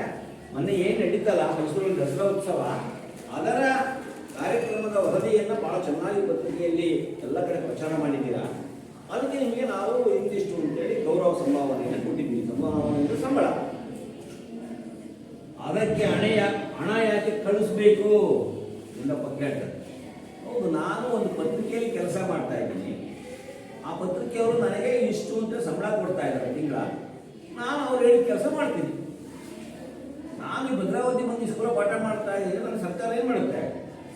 ಮೊನ್ನೆ ಏನು ನಡೀತಲ್ಲ ಮೈಸೂರಲ್ಲಿ ದಸರಾ ಉತ್ಸವ, ಅದರ ಕಾರ್ಯಕ್ರಮದ ವರದಿಯನ್ನು ಬಹಳ ಚೆನ್ನಾಗಿ ಪತ್ರಿಕೆಯಲ್ಲಿ ಎಲ್ಲ ಕಡೆ ಪ್ರಚಾರ ಮಾಡಿದ್ದೀರಾ, ಅದಕ್ಕೆ ನಿಮಗೆ ನಾವು ಇಂತಿಷ್ಟು ಅಂತೇಳಿ ಗೌರವ ಸಂಭಾವನೆಯನ್ನು ಕೊಟ್ಟಿದ್ದೀವಿ. ಸಂಭಾವನೆ ಅಂದರೆ ಸಂಬಳ. ಅದಕ್ಕೆ ಹಣ ಯಾಕೆ ಕಳಿಸ್ಬೇಕು ಗುಂಡಪ್ಪ ಕೇಳ್ತಾರೆ. ಹೌದು, ನಾನು ಒಂದು ಪತ್ರಿಕೆಯಲ್ಲಿ ಕೆಲಸ ಮಾಡ್ತಾ ಇದ್ದೀನಿ, ಆ ಪತ್ರಿಕೆಯವರು ನನಗೆ ಇಷ್ಟು ಅಂತ ಸಂಬಳ ಕೊಡ್ತಾ ಇದ್ದಾರೆ ತಿಂಗಳ, ನಾನು ಅವ್ರು ಹೇಳಿ ಕೆಲಸ ಮಾಡ್ತೀನಿ. ನಾನು ಈ ಭದ್ರಾವತಿ ಬಂದು ಸ್ಕೂಲ ಪಾಠ ಮಾಡ್ತಾ ಇದ್ದೀನಿ, ನನ್ನ ಸರ್ಕಾರ ಏನು ಮಾಡುತ್ತೆ?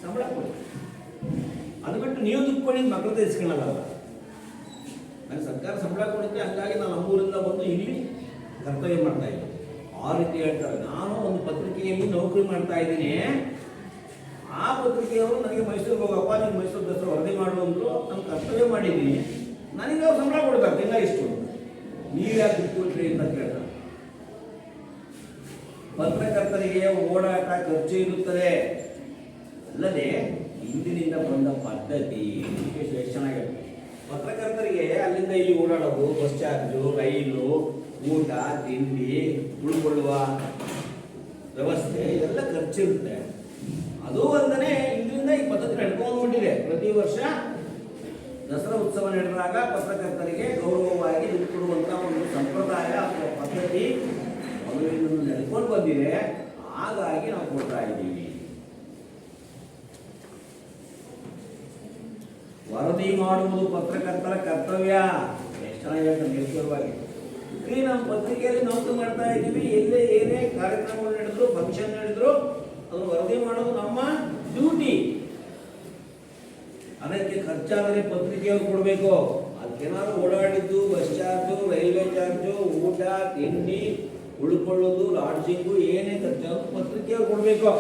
ಸಂಬಳ ಕೊಡುತ್ತೆ. ಅದು ಬಿಟ್ಟು ನೀವು ದುಡ್ಡು ಮಕ್ಕಳು ಇಸ್ಕೊಳ್ಳಲ್ಲ. ನನ್ನ ಸರ್ಕಾರ ಸಂಬಳ ಕೊಡುತ್ತೆ, ಹಂಗಾಗಿ ನಾನು ನಮ್ಮೂರಿಂದ ಬಂದು ಇಲ್ಲಿ ಕರ್ತವ್ಯ ಮಾಡ್ತಾ ಇದ್ದೀನಿ. ಆ ರೀತಿ ಹೇಳ್ತಾರೆ. ನಾನು ಒಂದು ಪತ್ರಿಕೆಯಲ್ಲಿ ನೌಕರಿ ಮಾಡ್ತಾ ಇದ್ದೀನಿ, ಆ ಪತ್ರಿಕೆಯವರು ನನಗೆ ಮೈಸೂರಿಗೆ ಹೋಗಪ್ಪ, ನೀವು ಮೈಸೂರು ದಸರಾ ವರದಿ ಮಾಡು ಅಂದರು, ನಾನು ಕರ್ತವ್ಯ ಮಾಡಿದ್ದೀನಿ, ನನಗೆ ಅವ್ರು ಸಂಬಳ ಕೊಡ್ತಾರೆ ತಿಂಗಳ ಇಷ್ಟು, ನೀವು ಯಾಕೆ ದುಡ್ಡು ಕೊಟ್ರಿ ಅಂತ ಕೇಳ್ತಾರೆ. ಪತ್ರಕರ್ತರಿಗೆ ಓಡಾಟ ಖರ್ಚು ಇರುತ್ತದೆ, ಅಲ್ಲದೆ ಹಿಂದಿನಿಂದ ಬಂದ ಪದ್ಧತಿ ಎಷ್ಟು ಚೆನ್ನಾಗಿರುತ್ತೆ. ಪತ್ರಕರ್ತರಿಗೆ ಅಲ್ಲಿಂದ ಇಲ್ಲಿ ಓಡಾಡೋದು, ಬಸ್ ಚಾರ್ಜು, ರೈಲು, ಊಟ, ತಿಂಡಿ, ಉಳ್ಕೊಳ್ಳುವ ವ್ಯವಸ್ಥೆ ಇದೆಲ್ಲ ಖರ್ಚಿರುತ್ತೆ. ಅದು ಅಲ್ಲದೆ ಇದರಿಂದ ಈ ಪದ್ಧತಿ ನಡ್ಕೊಂಡ್ಬಿಟ್ಟಿದೆ. ಪ್ರತಿ ವರ್ಷ ದಸರಾ ಉತ್ಸವ ನಡೆದಾಗ ಪತ್ರಕರ್ತರಿಗೆ ಗೌರವವಾಗಿ ದುಡ್ಡು ಕೊಡುವಂಥ ಒಂದು ಸಂಪ್ರದಾಯ ಅಥವಾ ಪದ್ಧತಿ ಮೊದಲಿನಿಂದ ನಡ್ಕೊಂಡು ಬಂದಿದೆ. ಹಾಗಾಗಿ ನಾವು ಕೊಡ್ತಾ ಇದ್ದೀವಿ. ವರದಿ ಮಾಡುವುದು ಪತ್ರಕರ್ತರ ಕರ್ತವ್ಯ. ಎಷ್ಟು ಚೆನ್ನಾಗಿ ಹೇಳ್ತಾರೆ ನಿರ್ಭರವಾಗಿ. ಇಲ್ಲಿ ನಮ್ಮ ಪತ್ರಿಕೆಯಲ್ಲಿ ನೌಕರಿ ಮಾಡ್ತಾ ಇದ್ದೀವಿ, ಎಲ್ಲೇ ಏನೇ ಕಾರ್ಯಕ್ರಮಗಳು ನಡೆದ್ರು, ಫಂಕ್ಷನ್ ನಡೆದ್ರು, ಅದನ್ನು ವರದಿ ಮಾಡೋದು ನಮ್ಮ ಡ್ಯೂಟಿ. ಅದಕ್ಕೆ ಖರ್ಚಾದರೆ ಪತ್ರಿಕೆಯವರು ಕೊಡಬೇಕು. ಅದಕ್ಕೇನಾದ್ರು ಓಡಾಡಿದ್ದು, ಬಸ್ ಚಾರ್ಜು, ರೈಲ್ವೆ ಚಾರ್ಜು, ಊಟ, ತಿಂಡಿ, ಉಳ್ಕೊಳ್ಳೋದು, ಲಾಡ್ಜಿಂಗು, ಏನೇ ಖರ್ಚಾದ್ರು ಪತ್ರಿಕೆಯವರು ಕೊಡಬೇಕು,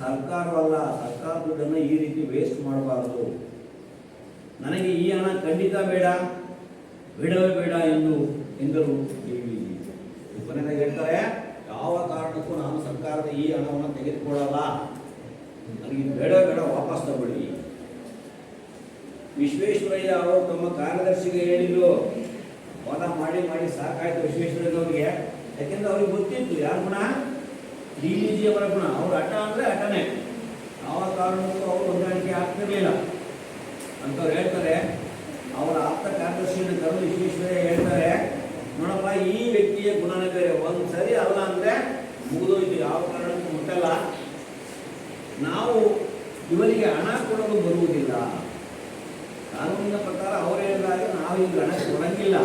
ಸರ್ಕಾರವಲ್ಲ. ಸರ್ಕಾರ ದುಡ್ಡನ್ನು ಈ ರೀತಿ ವೇಸ್ಟ್ ಮಾಡಬಾರದು. ನನಗೆ ಈ ಹಣ ಖಂಡಿತ ಬೇಡ, ಬೇಡವೇ ಬೇಡ ಎಂದರು ಕೊನೆಗೆ ಹೇಳ್ತಾರೆ, ಯಾವ ಕಾರಣಕ್ಕೂ ನಾನು ಸರ್ಕಾರದ ಈ ಹಣವನ್ನು ತೆಗೆದುಕೊಳ್ಳಲ್ಲ, ನನಗೆ ಬೇಡ ಬೇಡ, ವಾಪಸ್ ತಗೊಳ್ಳಿ. ವಿಶ್ವೇಶ್ವರಯ್ಯ ಅವರು ತಮ್ಮ ಕಾರ್ಯದರ್ಶಿಗೆ ಹೇಳಿದ್ರು. ವಾದ ಮಾಡಿ ಮಾಡಿ ಸಾಕಾಯ್ತು ವಿಶ್ವೇಶ್ವರಯ್ಯನವರಿಗೆ. ಯಾಕೆಂದ್ರೆ ಅವ್ರಿಗೆ ಗೊತ್ತಿತ್ತು ಯಾರ ಗುಣ, ಡಿ ವಿ ಜಿ ಅವರ ಗುಣ. ಅವ್ರ ಹಠ ಅಂದರೆ ಹಠನೇ, ಯಾವ ಕಾರಣಕ್ಕೂ ಅವರು ಹೊಂದಾಣಿಕೆ ಆಗ್ತಿರ್ಲಿಲ್ಲ ಅಂತವ್ರು ಹೇಳ್ತಾರೆ. ಅವರ ಆಪ್ತ ಕಾರ್ಯದರ್ಶಿಯನ್ನು ಕರೆದು ವಿಶ್ವೇಶ್ವರಯ್ಯ ಹೇಳ್ತಾರೆ, ನೋಡಪ್ಪ, ಈ ವ್ಯಕ್ತಿಯ ಗುಣನೇ ಬೇರೆ, ಒಂದು ಸರಿ ಅಲ್ಲ ಅಂದರೆ ಮುಗಿದೋಯ್ತು, ಯಾವ ಕಾರಣಕ್ಕೂ ಮುಟ್ಟಲ್ಲ. ನಾವು ಇವರಿಗೆ ಹಣ ಕೊಡಲು ಬರುವುದಿಲ್ಲ. ಕಾನೂನಿನ ಪ್ರಕಾರ ಅವರು ಹೇಳಿದಾಗ ನಾವು ಈಗ ಹಣ ಕೊಡಂಗಿಲ್ಲ.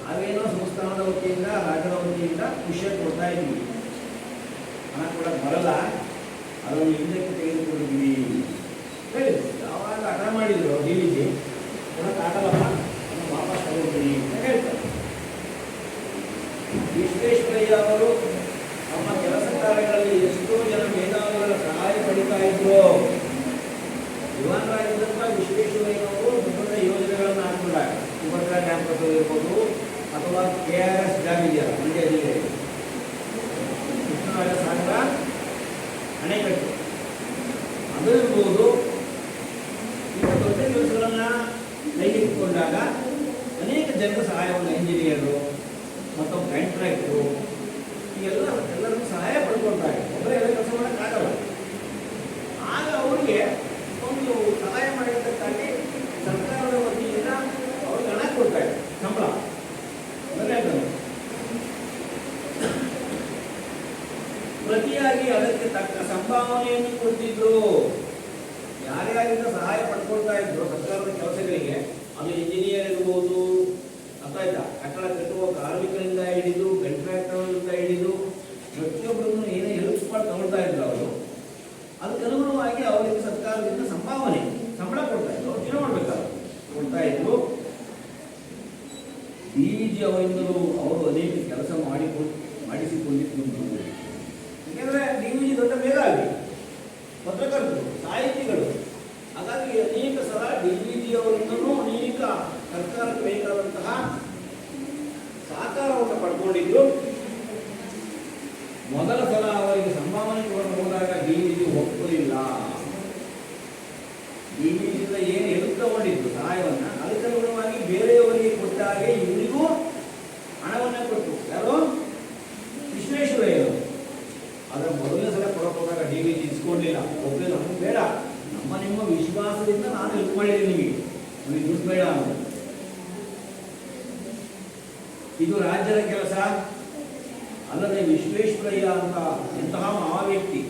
ನಾವೇನೋ ಸಂಸ್ಥಾನದ ವತಿಯಿಂದ, ರಾಜ್ಯದ ವತಿಯಿಂದ ಖುಷಿಯಾಗಿ ಕೊಡ್ತಾ ಇದ್ದೀವಿ. ಹಣ ಕೊಡಕ್ಕೆ ಬರಲ್ಲ, ಅದನ್ನು ಹಿಂದಕ್ಕೆ ತೆಗೆದುಕೊಂಡಿದ್ದೀವಿ ಹೇಳಿದ್ರು. ಯಾವಾಗ ಹಠ ಮಾಡಿದ್ರು ಡಿ ವಿ ಜಿ ಕೊಡಕ್ಕೆ ಆಗಲ್ಲಪ್ಪ, ಅದನ್ನು ವಾಪಸ್ ತಗೊಳ್ತೀನಿ ಅಂತ ಹೇಳ್ತಾರೆ. ವಿಶ್ವೇಶ್ವರಯ್ಯ ಅವರು ನಮ್ಮ ಕೆಲಸ ಕಾರ್ಯಗಳಲ್ಲಿ ಎಷ್ಟೋ ಜನ ಮೇಧಾವಿಗಳ ಸಹಾಯ ಪಡಿತಾ ಇದ್ರು. ಯುವನರಾಗಿದ್ದಂಥ ವಿಶ್ವೇಶ್ವರಯ್ಯನವರು ದೊಡ್ಡ ಯೋಜನೆಗಳನ್ನು ಹಾಕೊಂಡಾಗ ಸುಭದ್ರಾ ಡ್ಯಾಮ್ ಕಟ್ಟೋದಿರ್ಬೋದು, ಅಥವಾ KRS ಡ್ಯಾಮ್ ಇದೆಯಲ್ಲ ಮಂಡ್ಯ ಜಿಲ್ಲೆ ಕೃಷ್ಣರಾಜ ಸಾಗರ ಅಣೆಕಟ್ಟು ಅದು ಇರ್ಬೋದು. ಇಂಥ ದೊಡ್ಡ ಕೆಲಸಗಳನ್ನು ಕೈಗೆತ್ತಿಕೊಂಡಾಗ ಅನೇಕ ಜನರ ಸಹಾಯವನ್ನು ಇಂಜಿನಿಯರು ಮತ್ತು ಕಾಂಟ್ರಾಕ್ಟರು ಎಲ್ಲರಿಗೂ ಸಹಾಯ ಪಡ್ಕೊಳ್ತಾರೆ. ಒಬ್ಬರೇ ಎಲ್ಲ ಕೆಲಸ ಮಾಡೋಕ್ಕಾಗಲ್ಲ. ಆಗ ಅವರಿಗೆ ಒಂದು ಸಹಾಯ ಮಾಡಿದ್ದಕ್ಕಾಗಿ ಸರ್ಕಾರದ ವತಿಯಿಂದ ಅವ್ರಿಗೆ ಹಣ ಕೊಡ್ತಾರೆ, ಸಂಬಳ. ಪ್ರತಿಯಾಗಿ ಅದಕ್ಕೆ ತಕ್ಕ ಸಂಭಾವನೆಯನ್ನು ಕೊಡ್ತಿದ್ರು. ಯಾರ್ಯಾರಿಂದ ಸಹಾಯ ಪಡ್ಕೊಳ್ತಾ ಇದ್ರು ಸರ್ಕಾರದ ಕೆಲಸಗಳಿಗೆ, ಅದು ಇಂಜಿನಿಯರ್ ಇರ್ಬೋದು, ಅರ್ಥಾಯ್ತಾ, ಕಟ್ಟಡ ಕಟ್ಟುವ ಕಾರ್ಮಿಕರಿಂದ ಹಿಡಿದು ಕಾಂಟ್ರಾಕ್ಟರ್ಗಳಿಂದ ಹಿಡಿದು ಪ್ರತಿಯೊಬ್ಬರನ್ನು ಏನೇ ಹೆಲ್ಪ್ ಮಾಡಿ ತಗೊಳ್ತಾ ಇದ್ರು ಅವರು. ಅದಕ್ಕೆ ಅನುಗುಣವಾಗಿ ಅವರಿಗೆ ಸರ್ಕಾರದಿಂದ ಸಂಭಾವನೆ ಸಂಬಳ ಕೊಡ್ತಾ ಇದ್ರು, ಅವ್ರು ಜೀವನ ಮಾಡ್ಬೇಕಾದ್ರೆ ಕೊಡ್ತಾ ಇದ್ರು. ಡಿ ವಿ ಜಿ ಅವರಿಂದಲೂ ಅವರು ಅನೇಕ ಕೆಲಸ ಮಾಡಿಸಿಕೊಂಡಿದ್ದು. ಯಾಕೆಂದರೆ ಡಿ ವಿ ಜಿ ದೊಡ್ಡ ಮೇಧಾವಿ, ಪತ್ರಕರ್ತರು, ಸಾಹಿತಿಗಳು. ಹಾಗಾಗಿ ಅನೇಕ ಸಲ ಡಿ ವಿ ಜಿ ಅವರಿಂದಲೂ ಅನೇಕ ಸರ್ಕಾರಕ್ಕೆ ಬೇಕಾದಂತಹ ಸಹಕಾರವನ್ನು ಪಡ್ಕೊಂಡಿದ್ರು. ಮೊದಲ ಸಲ ಅವರಿಗೆ ಸಂಭಾವನೆ ಕೊಡಲು ಹೋದಾಗ ಡಿ ವಿ ಜಿ ಒಪ್ಪಲಿಲ್ಲ. ಡಿ ವಿ ಜಿಯಿಂದ ಏನು ಹೆಲ್ಪ್ ತಗೊಂಡಿದ್ದು ಸಹಾಯವನ್ನು, ಅದಕ್ಕನುಗುಣವಾಗಿ ಬೇರೆಯವರಿಗೆ ಕೊಟ್ಟಾಗೆ ಇವರಿಗೂ ಹಣವನ್ನು ಕೊಟ್ಟು ಯಾರು ವಿಶ್ವೇಶ್ವರಯ್ಯವರು. ಆದರೆ ಮೊದಲನೇ ಸಲ ಕೊಡಕ್ಕೆ ಹೋದಾಗ ಡಿ ವಿ ಜಿ ಇಸ್ಕೊಂಡಿಲ್ಲ, ಒಪ್ಪಲಿಲ್ಲ. ನಮ್ಗೆ ಬೇಡ, ನಿಮ್ಮ ವಿಶ್ವಾಸದಿಂದ ನಾನು ಹೆಲ್ಪ್ ಮಾಡಿದ್ದೀನಿ, ನಿಮಗೆ ದುಡ್ಡು ಬೇಡ ಅಂತ. ಇದು ರಾಜ್ಯದ ಕೆಲಸ ಅಲ್ಲದೆ ವಿಶ್ವೇಶ್ವರಯ್ಯ ಅಂತ ಇಂತಹ ಮಹಾವ್ಯಕ್ತಿ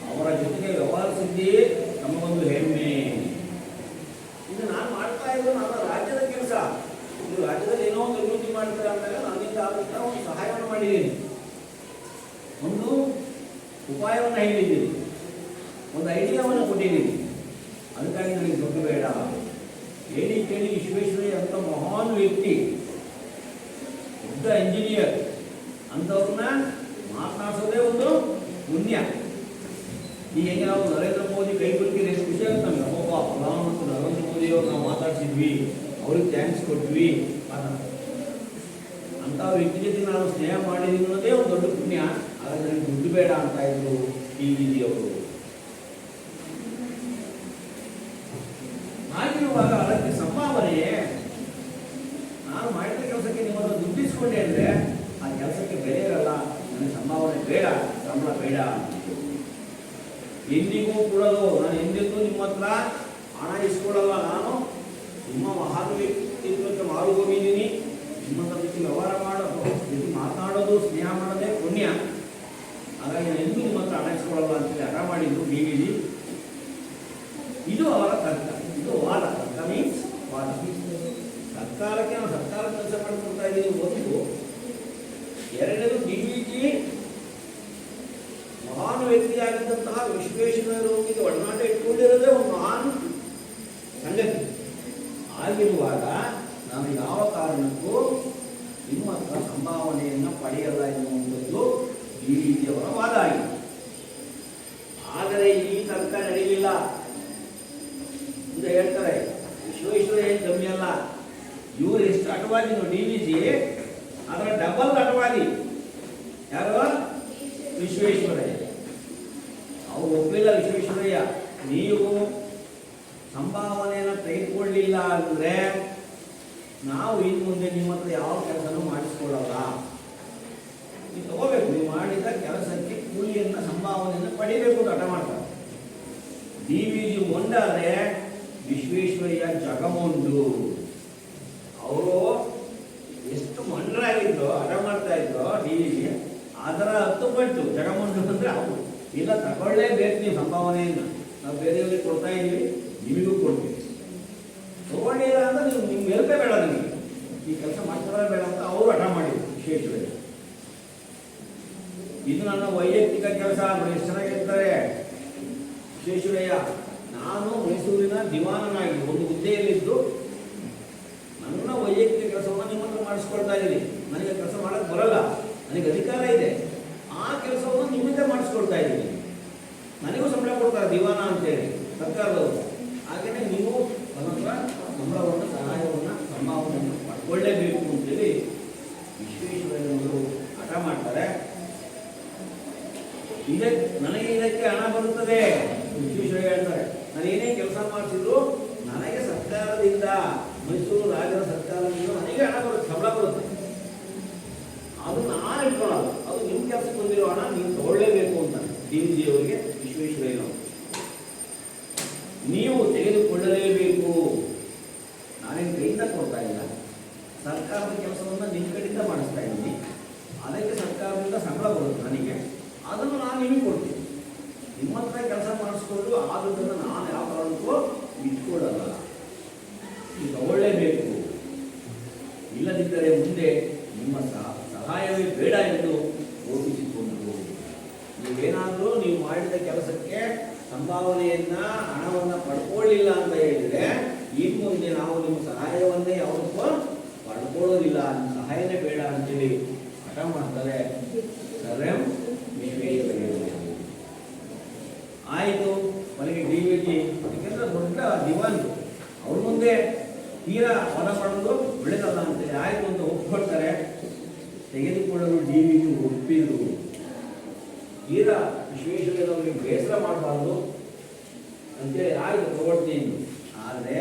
ಅವರ ಜೊತೆಗೆ ವ್ಯವಹರಿಸಿದ್ದೇ ನಮಗೊಂದು ಹೆಮ್ಮೆ. ಇದು ನಾನು ಮಾಡ್ತಾ ಇದ್ದು ನನ್ನ ರಾಜ್ಯದ ಕೆಲಸ. ಇದು ರಾಜ್ಯದಲ್ಲಿ ಏನೋ ಒಂದು ಅಭಿವೃದ್ಧಿ ಮಾಡ್ತಾರೆ ಅಂದಾಗ ನನ್ನಿಂದ ಆದಂಥ ಒಂದು ಸಹಾಯವನ್ನು ಮಾಡಿದ್ದೀನಿ, ಒಂದು ಉಪಾಯವನ್ನು ಹೇಳಿದ್ದೀನಿ, ಒಂದು ಐಡಿಯಾವನ್ನು ಕೊಟ್ಟಿದ್ದೀನಿ. ಅದಕ್ಕಾಗಿ ನನಗೆ ದುಡ್ಡು ಬೇಡ. ಹೇಳಿ ಕೇಳಿ ವಿಶ್ವೇಶ್ವರಯ್ಯ ಅಂತ ಮಹಾನ್ ವ್ಯಕ್ತಿ, ದೊಡ್ಡ ಇಂಜಿನಿಯರ್ ಅಂಥವ್ರನ್ನ ಮಾತನಾಡಿಸೋದೇ ಒಂದು ಪುಣ್ಯ. ಈಗ ಹೆಂಗೆ ನಾವು ನರೇಂದ್ರ ಮೋದಿ ಕೈ ಕೊಡ್ತೀರಿ ಎಷ್ಟು ಖುಷಿ ಆಗುತ್ತೆ ನಮಗೆ. ಒಬ್ಬ ಪ್ರಧಾನಮಂತ್ರಿ ನರೇಂದ್ರ ಮೋದಿ ಅವ್ರು ನಾವು ಮಾತಾಡ್ಸಿದ್ವಿ, ಅವ್ರಿಗೆ ಥ್ಯಾಂಕ್ಸ್ ಕೊಟ್ವಿ ಅಂಥ ವ್ಯಕ್ತಿ ಜೊತೆ ನಾನು ಸ್ನೇಹ ಮಾಡಿದ್ದೀನಿ ಅನ್ನೋದೇ ಒಂದು ದೊಡ್ಡ ಪುಣ್ಯ. ಆದರೆ ನನಗೆ ದುಡ್ಡು ಬೇಡ ಅಂತ ಇದ್ರು ಡಿ ವಿ ಜಿ ಅವರು. ಹಾಗಿರುವಾಗ ಅದಕ್ಕೆ ಸಂಭಾವನೆ, ನಾನು ಮಾಡಿದ ಕೆಲಸಕ್ಕೆ ನಿಮ್ಮನ್ನು ದುಡ್ಡಿಸ್ಕೊಂಡೆ ಅಂದರೆ ಆ ಕೆಲಸಕ್ಕೆ ಬೆಲೆ ಇರಲ್ಲ. ನನಗೆ ಸಂಭಾವನೆ ಬೇಡ, ಸಂಬಳ ಬೇಡ. ಎಂದಿಗೂ ಕೊಡೋದು, ನಾನು ಎಂದೆಂದೂ ನಿಮ್ಮ ಹತ್ರ ಹಣ ಇಸ್ಕೊಳ್ಳಲ್ಲ. ನಾನು ನಿಮ್ಮ ಮಹಾನ್ ವ್ಯಕ್ತಿತ್ವಕ್ಕೆ ಮಾರು ಹೋಗಿದ್ದೀನಿ. ನಿಮ್ಮ ಜೊತೆ ವ್ಯವಹಾರ ಮಾಡೋದು, ಜೊತೆ ಮಾತನಾಡೋದು, ಸ್ನೇಹ ಮಾಡೋದೇ ಪುಣ್ಯ. ಹಾಗಾಗಿ ನಾನು ಎಂದೂ ನಿಮ್ಮ ಹತ್ರ ಹಣ ಇಸ್ಕೊಳ್ಳಲ್ಲ ಅಂತೇಳಿ ಹಠ ಮಾಡಿದ್ದು ಡಿ ವಿ ಜಿ. ಇದು ಅವರ ತರ್ಕ, ಇದು ವಾದ. ತರ್ಕ ಮೀನ್ಸ್ ವಾದ. ಸರ್ಕಾರಕ್ಕೆ ನಾವು ಸರ್ಕಾರ ಕೆಲಸ ಮಾಡಿಕೊಡ್ತಾ ಇದ್ದೀವಿ ಒಂದು. ಎರಡನೇದು ಡಿ ವಿ ಜಿ ಮಹಾನ್ ವ್ಯಕ್ತಿಯಾಗಿದ್ದಂತಹ ವಿಶ್ವೇಶ್ವರಯ್ಯನವರಿಗೆ ಒಡನಾಟ ಇಟ್ಕೊಂಡಿರೋದೇ ಒಂದು ಮಹಾನ್ ಸಂಗತಿ. ಆಗಿರುವಾಗ ನಾನು ಯಾವ ಕಾರಣಕ್ಕೂ ನಿಮ್ಮ ಹತ್ರ ಸಂಭಾವನೆಯನ್ನು ಪಡೆಯಲ್ಲ ಎನ್ನುವಂಥದ್ದು ಡಿ ವಿ ಜಿ ಅವರ ವಾದ ಆಗಿದೆ. ಆದರೆ ಈ ತರ್ಕ ನಡೆಯಲಿಲ್ಲ ಅಂತ ಹೇಳ್ತಾರೆ. ವಿಶ್ವೇಶ್ವರಯ್ಯ ಕಮ್ಮಿ ಅಲ್ಲ, ಇವರು ಎಷ್ಟು ಅಟವಾದಿನೋ ಡಿ ವಿ ಜಿ, ಅದರ ಡಬಲ್ ಅಟವಾದಿ ಯಾರು ವಿಶ್ವೇಶ್ವರಯ್ಯ. ಅವ್ರು ಒಪ್ಪಿಲ್ಲ ವಿಶ್ವೇಶ್ವರಯ್ಯ, ನೀವು ಸಂಭಾವನೆಯನ್ನು ತೆಗೆದುಕೊಳ್ಳಿಲ್ಲ ಅಂದರೆ ನಾವು ಇನ್ನು ಮುಂದೆ ನಿಮ್ಮ ಹತ್ರ ಯಾವ ಕೆಲಸನೂ ಮಾಡಿಸ್ಕೊಳ್ಳಲ್ಲ. ನೀವು ತಗೋಬೇಕು, ನೀವು ಮಾಡಿದ ಕೆಲಸಕ್ಕೆ ಕೂಲಿಯನ್ನು ಸಂಭಾವನೆಯನ್ನು ಪಡಿಬೇಕು ಅಂತ ಹಠ ಮಾಡ್ತಾರೆ. ಡಿ ವಿ ಜಿ ಮೊಂಡಾದರೆ ವಿಶ್ವೇಶ್ವರಯ್ಯ ಜಗಮೊಂಡು. ಅವರು ಎಷ್ಟು ಮೊಂಡರಾಗಿದ್ರು, ಹಠ ಮಾಡ್ತಾ ಇದ್ರು ಡಿ ವಿ ಜಿ, ಅದರ 10 ಪಟ್ಟು ಜಗಮೊಂಡು ಅಂದರೆ ಅವರು ಇಲ್ಲ ತಗೊಳ್ಳೇಬೇಕು ನೀವು ಸಂಭಾವನೆಯನ್ನು. ನಾವು ಬೇರೆಯವ್ರಿಗೆ ಕೊಡ್ತಾ ಇದ್ದೀವಿ, ನಿಮಗೂ ಕೊಡ್ತೀವಿ. ತಗೊಂಡಿಲ್ಲ ಅಂದ್ರೆ ನೀವು ನಿಮ್ಗೆ ಹೆಲ್ಪೇ ಬೇಡ, ನಿಮಗೆ ಈ ಕೆಲಸ ಮಾಡ್ಕೊಳ್ಳೋದೇ ಬೇಡ ಅಂತ ಅವರು ಹಠ ಮಾಡಿದ್ರು ವಿಶ್ವೇಶ್ವರಯ್ಯ. ಇದು ನನ್ನ ವೈಯಕ್ತಿಕ ಕೆಲಸ. ಎಷ್ಟು ಚೆನ್ನಾಗಿರ್ತಾರೆ ವಿಶ್ವೇಶ್ವರಯ್ಯ. ನಾನು ಮೈಸೂರಿನ ದಿವಾನನಾಗಿ ಒಂದು ಹುದ್ದೆಯಲ್ಲಿದ್ದು ನನ್ನ ವೈಯಕ್ತಿಕ ಕೆಲಸವನ್ನು ನಿಮ್ಮ ಹತ್ರ ಮಾಡಿಸ್ಕೊಳ್ತಾ ಇದ್ದೀನಿ. ನನಗೆ ಕೆಲಸ ಮಾಡಕ್ಕೆ ಬರಲ್ಲ, ನನಗೆ ಅಧಿಕಾರ ಇದೆ, ಆ ಕೆಲಸವನ್ನು ನಿಮ್ಮಿಂದ ಮಾಡಿಸ್ಕೊಳ್ತಾ ಇದ್ದೀನಿ. ನನಗೂ ಸಂಬಳ ಕೊಡ್ತಾರೆ ದಿವಾನ ಅಂತೇಳಿ ಸರ್ಕಾರದವರು. ಹಾಗೆಯೇ ನೀವು ನನ್ನ ಸಂಬಳವನ್ನು, ಸಹಾಯವನ್ನು, ಸಂಭಾವನೆಯನ್ನು ಪಡ್ಕೊಳ್ಳೇಬೇಕು ಅಂತೇಳಿ ವಿಶ್ವೇಶ್ವರಯ್ಯನವರು ಹಠ ಮಾಡ್ತಾರೆ. ನನಗೆ ಇದಕ್ಕೆ ಹಣ ಬರುತ್ತದೆ. ವಿಶ್ವೇಶ್ವರಯ್ಯ ಹೇಳ್ತಾರೆ, ನಾನು ಏನೇ ಕೆಲಸ ಮಾಡಿಸಿದ್ರು ನನಗೆ ಸರ್ಕಾರದಿಂದ, ಮೈಸೂರು ರಾಜ್ಯದ ಸರ್ಕಾರದಿಂದ ನನಗೆ ಹಣ ಬರುತ್ತೆ, ಸಂಬಳ ಬರುತ್ತೆ. ಅದು ನಾನು ಇಟ್ಕೊಳ್ಳಲ್ಲ, ಅದು ನಿಮ್ಮ ಕೆಲಸಕ್ಕೆ ಬಂದಿರೋ ಹಣ ನೀವು ತಗೊಳ್ಳೇಬೇಕು ಅಂತ DVG ಅವರಿಗೆ ವಿಶ್ವೇಶ್ವರಯ್ಯನವರು ನೀವು ತೆಗೆದುಕೊಳ್ಳಲೇಬೇಕು. ನಾನೇನು ಕೈಯಿಂದ ಕೊಡ್ತಾ ಇಲ್ಲ, ಸರ್ಕಾರದ ಕೆಲಸವನ್ನು ನಿಮ್ಮ ಕಡೆಯಿಂದ ಮಾಡಿಸ್ತಾ ಇದ್ದೀನಿ. ಅದಕ್ಕೆ ಸರ್ಕಾರದಿಂದ ಸಂಬಳ ಬರುತ್ತೆ ನನಗೆ, ಅದನ್ನು ನಾನು ನಿಮಗೆ ಕೊಡ್ತೀನಿ. ನಿಮ್ಮ ಹತ್ರ ಕೆಲಸ ಮಾಡಿಸ್ಕೊಂಡು ಆದದನ್ನು ನಾನು ಯಾವ ಕಾರಣಕ್ಕೂ ಇಟ್ಕೊಳ್ಳಲ್ಲ, ನೀವು ತಗೊಳ್ಳೇಬೇಕು. ಇಲ್ಲದಿದ್ದರೆ ಮುಂದೆ ನಿಮ್ಮ ಸಹಾಯವೇ ಬೇಡ ಎಂದು ಘೋಷಿಸಿಕೊಂಡರು. ನೀವೇನಾದರೂ ನೀವು ಮಾಡಿದ ಕೆಲಸಕ್ಕೆ ಸಂಭಾವನೆಯನ್ನ, ಹಣವನ್ನು ಪಡ್ಕೊಳ್ಳಿಲ್ಲ ಅಂತ ಹೇಳಿದರೆ ಈ ಮುಂದೆ ನಾವು ನಿಮ್ಮ ಸಹಾಯವನ್ನೇ ಯಾವತ್ತೂ ಪಡ್ಕೊಳ್ಳೋದಿಲ್ಲ, ನಿಮ್ಮ ಸಹಾಯನೇ ಬೇಡ ಅಂತೇಳಿ ಹಠ ಮಾಡ್ತಾರೆ. ಸರ್ ಆಯಿತು. ಮನೆಗೆ DVG ಯಾಕೆಂದ್ರೆ ದೊಡ್ಡ ದಿವಾನ್ ಅವ್ರ ಮುಂದೆ ತೀರಾ ಹೊರ ಪಡೆದು ಬೆಳೆದಲ್ಲ ಅಂತೇಳಿ ಆಯಿತು ಅಂತ ಒಪ್ಕೊಳ್ತಾರೆ. ತೆಗೆದುಕೊಳ್ಳಲು DVG ಒಪ್ಪಿದ್ರು. ತೀರಾ ವಿಶ್ವೇಶ್ವರಯ್ಯನವರಿಗೆ ಬೇಸರ ಮಾಡಬಾರ್ದು ಅಂತೇಳಿ ಆಯಿತು ತಗೊಳ್ತೀನಿ. ಆದರೆ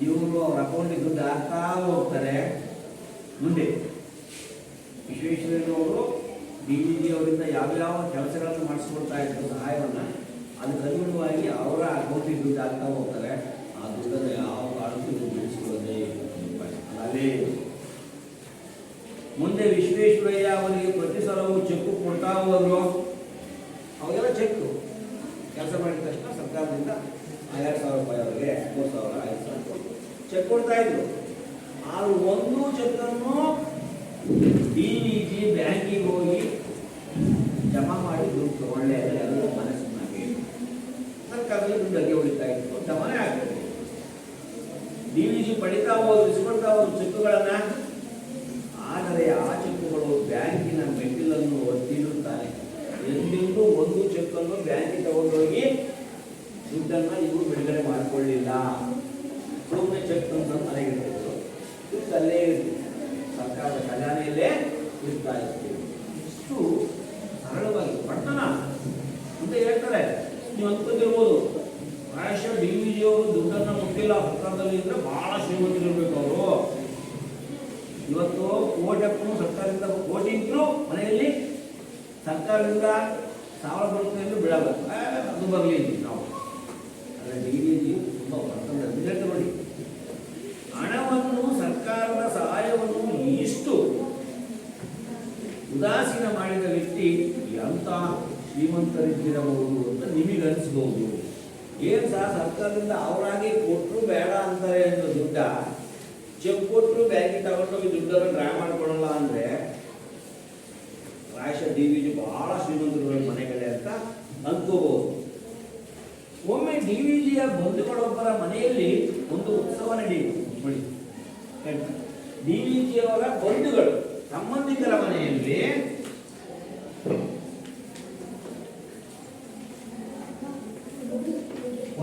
ಇವರು ಅವ್ರ ಅಕೌಂಟಿಗೆ ದುಡ್ಡು ಹಾಕ್ತಾ ಹೋಗ್ತಾರೆ. ಮುಂದೆ ವಿಶ್ವೇಶ್ವರಯ್ಯನವರು DVG ಅವರಿಂದ ಯಾವ್ಯಾವ ಕೆಲಸಗಳನ್ನು ಮಾಡಿಸ್ಕೊಡ್ತಾ ಇದ್ರು ಸಹಾಯವನ್ನು, ಅದಕ್ಕೆ ಅನುಗುಣವಾಗಿ ಅವರ ಅಕೌಂಟಿಗೆ ದುಡ್ಡು ಹಾಕ್ತಾ ಹೋಗ್ತಾರೆ. ಆ ದುಡ್ಡನ್ನು ಯಾವ ಕಾರಣಕ್ಕೂ ಬಿಡಿಸ್ಕೊಳ್ಳೋದೇ ಅಲ್ಲೇ. ಮುಂದೆ ವಿಶ್ವೇಶ್ವರಯ್ಯ ಅವರಿಗೆ ಪ್ರತಿ ಸಲವೂ ಚೆಕ್ ಕೊಡ್ತಾ ಹೋದ್ರು. ಅವಾಗೆಲ್ಲ ಚೆಕ್ ಕೆಲಸ ಮಾಡಿದ ತಕ್ಷಣ ಸರ್ಕಾರದಿಂದ 2,000 ರೂಪಾಯಿ ಅವರಿಗೆ 3,000, 5,000 ಚೆಕ್ ಕೊಡ್ತಾ ಇದ್ರು. ಆದ್ರೆ ಒಂದು ಚೆಕ್ಕನ್ನು DVG ಬ್ಯಾಂಕಿಗೆ ಹೋಗಿ ಜಮಾ ಮಾಡಿ ದುಡ್ಡು ತಗೊಳ್ಳೆ ಎಲ್ಲ ಮನಸ್ಸಿನಾಗೆ ಸರ್ಕಾರದಲ್ಲಿ ದುಡ್ಡು ಅಲ್ಲಿಗೆ ಉಳಿತಾ ಇತ್ತು, ಜಮಾನೆ ಆಗ್ತದೆ. DVG ಪಡಿತಾ ಹೋದ್ರು, ಇಸ್ಕೊಳ್ತಾ ಹೋದ್ರು ಚೆಕ್ಗಳನ್ನ. ಆದರೆ ಆ ಚೆಕ್ಗಳು ಬ್ಯಾಂಕಿನ ಮೆಟ್ಟಿಲನ್ನು ಒತ್ತಿರುತ್ತಾನೆ. ಎಂದೆಂದೂ ಒಂದು ಚೆಕ್ಕನ್ನು ಬ್ಯಾಂಕಿಗೆ ತಗೊಂಡೋಗಿ ದುಡ್ಡನ್ನು ಇವರು ಬಿಡುಗಡೆ ಮಾಡಿಕೊಳ್ಳಿಲ್ಲ. ಸುಮ್ಮನೆ ಚೆಕ್ ಅಂತ ಮನೆಗಿರ್ತಿದ್ರು, ಅಲ್ಲೇ ಇರ್ತಿತ್ತು, ಸರ್ಕಾರದ ಖಜಾನೆಯಲ್ಲೇ ಇರ್ತಾ ಇರ್ತೀವಿ. ಇಷ್ಟು ಸರಳವಾಗಿ ಪಟ್ಟಣ ಅಂತ ಹೇಳ್ತಾರೆ. ನೀವು ಅಂದ್ಕೊಂಡಿರ್ಬೋದು ಪ್ರಾಯಶಃ DVG ಅವರು ದುಡ್ಡನ್ನು ಮುಟ್ಟಿಲ್ಲ ಸರ್ಕಾರದಲ್ಲಿ ಇದ್ರೆ ಬಹಳ ಶ್ರೀಮಂತರಿರ್ಬೇಕು ಅವರು. ಇವತ್ತು ಕೋಟಕ್ಕೂ ಸರ್ಕಾರದಿಂದ ಕೋಟಿ ಇದ್ರು ಮನೆಯಲ್ಲಿ ಸರ್ಕಾರದಿಂದ 1,000 ಬರುತ್ತೆ ಎಂದು ಬಿಡಲ್ಲ, ಅದು ಬರಲಿ ನಾವು. ಆದರೆ DVG ತುಂಬ ಬರ್ತದೆ ನೋಡಿ. ಹಣವನ್ನು, ಸರ್ಕಾರದ ಸಹಾಯವನ್ನು ಇಷ್ಟು ಉದಾಸೀನ ಮಾಡಿದ ವ್ಯಕ್ತಿ ಎಂಥ ಶ್ರೀಮಂತರಿದ್ದಿರಬಹುದು ಅಂತ ನಿಮಗನ್ಸ್ಬೋದು. ಏನು ಸಹ ಸರ್ಕಾರದಿಂದ ಅವರಾಗಿ ಕೊಟ್ಟರು ಬೇಡ ಅಂತಾರೆ ಅನ್ನೋ ದುಡ್ಡ ಚೆಕ್ ಕೊಟ್ಟರು ಬ್ಯಾಂಕಿಗೆ ತಗೊಂಡೋಗಿ ದುಡ್ಡನ್ನು ಡ್ರಾ ಮಾಡ್ಕೊಳಲ್ಲ ಅಂದರೆ ಪ್ರಾಯಶಃ DVG ಬಹಳ ಶ್ರೀಮಂತರುಗಳ ಮನೆಗಳೇ ಅಂತ ಅಂದ್ಕೋಬಹುದು. ಒಮ್ಮೆ DVGಯ ಬಂಧುಗಳೊಬ್ಬರ ಮನೆಯಲ್ಲಿ ಒಂದು ಉತ್ಸವ ನಡೆಯಿತು. ನೋಡಿ, DVG ಅವರ ಬಂಧುಗಳು ಸಂಬಂಧಿಕರ ಮನೆಯಲ್ಲಿ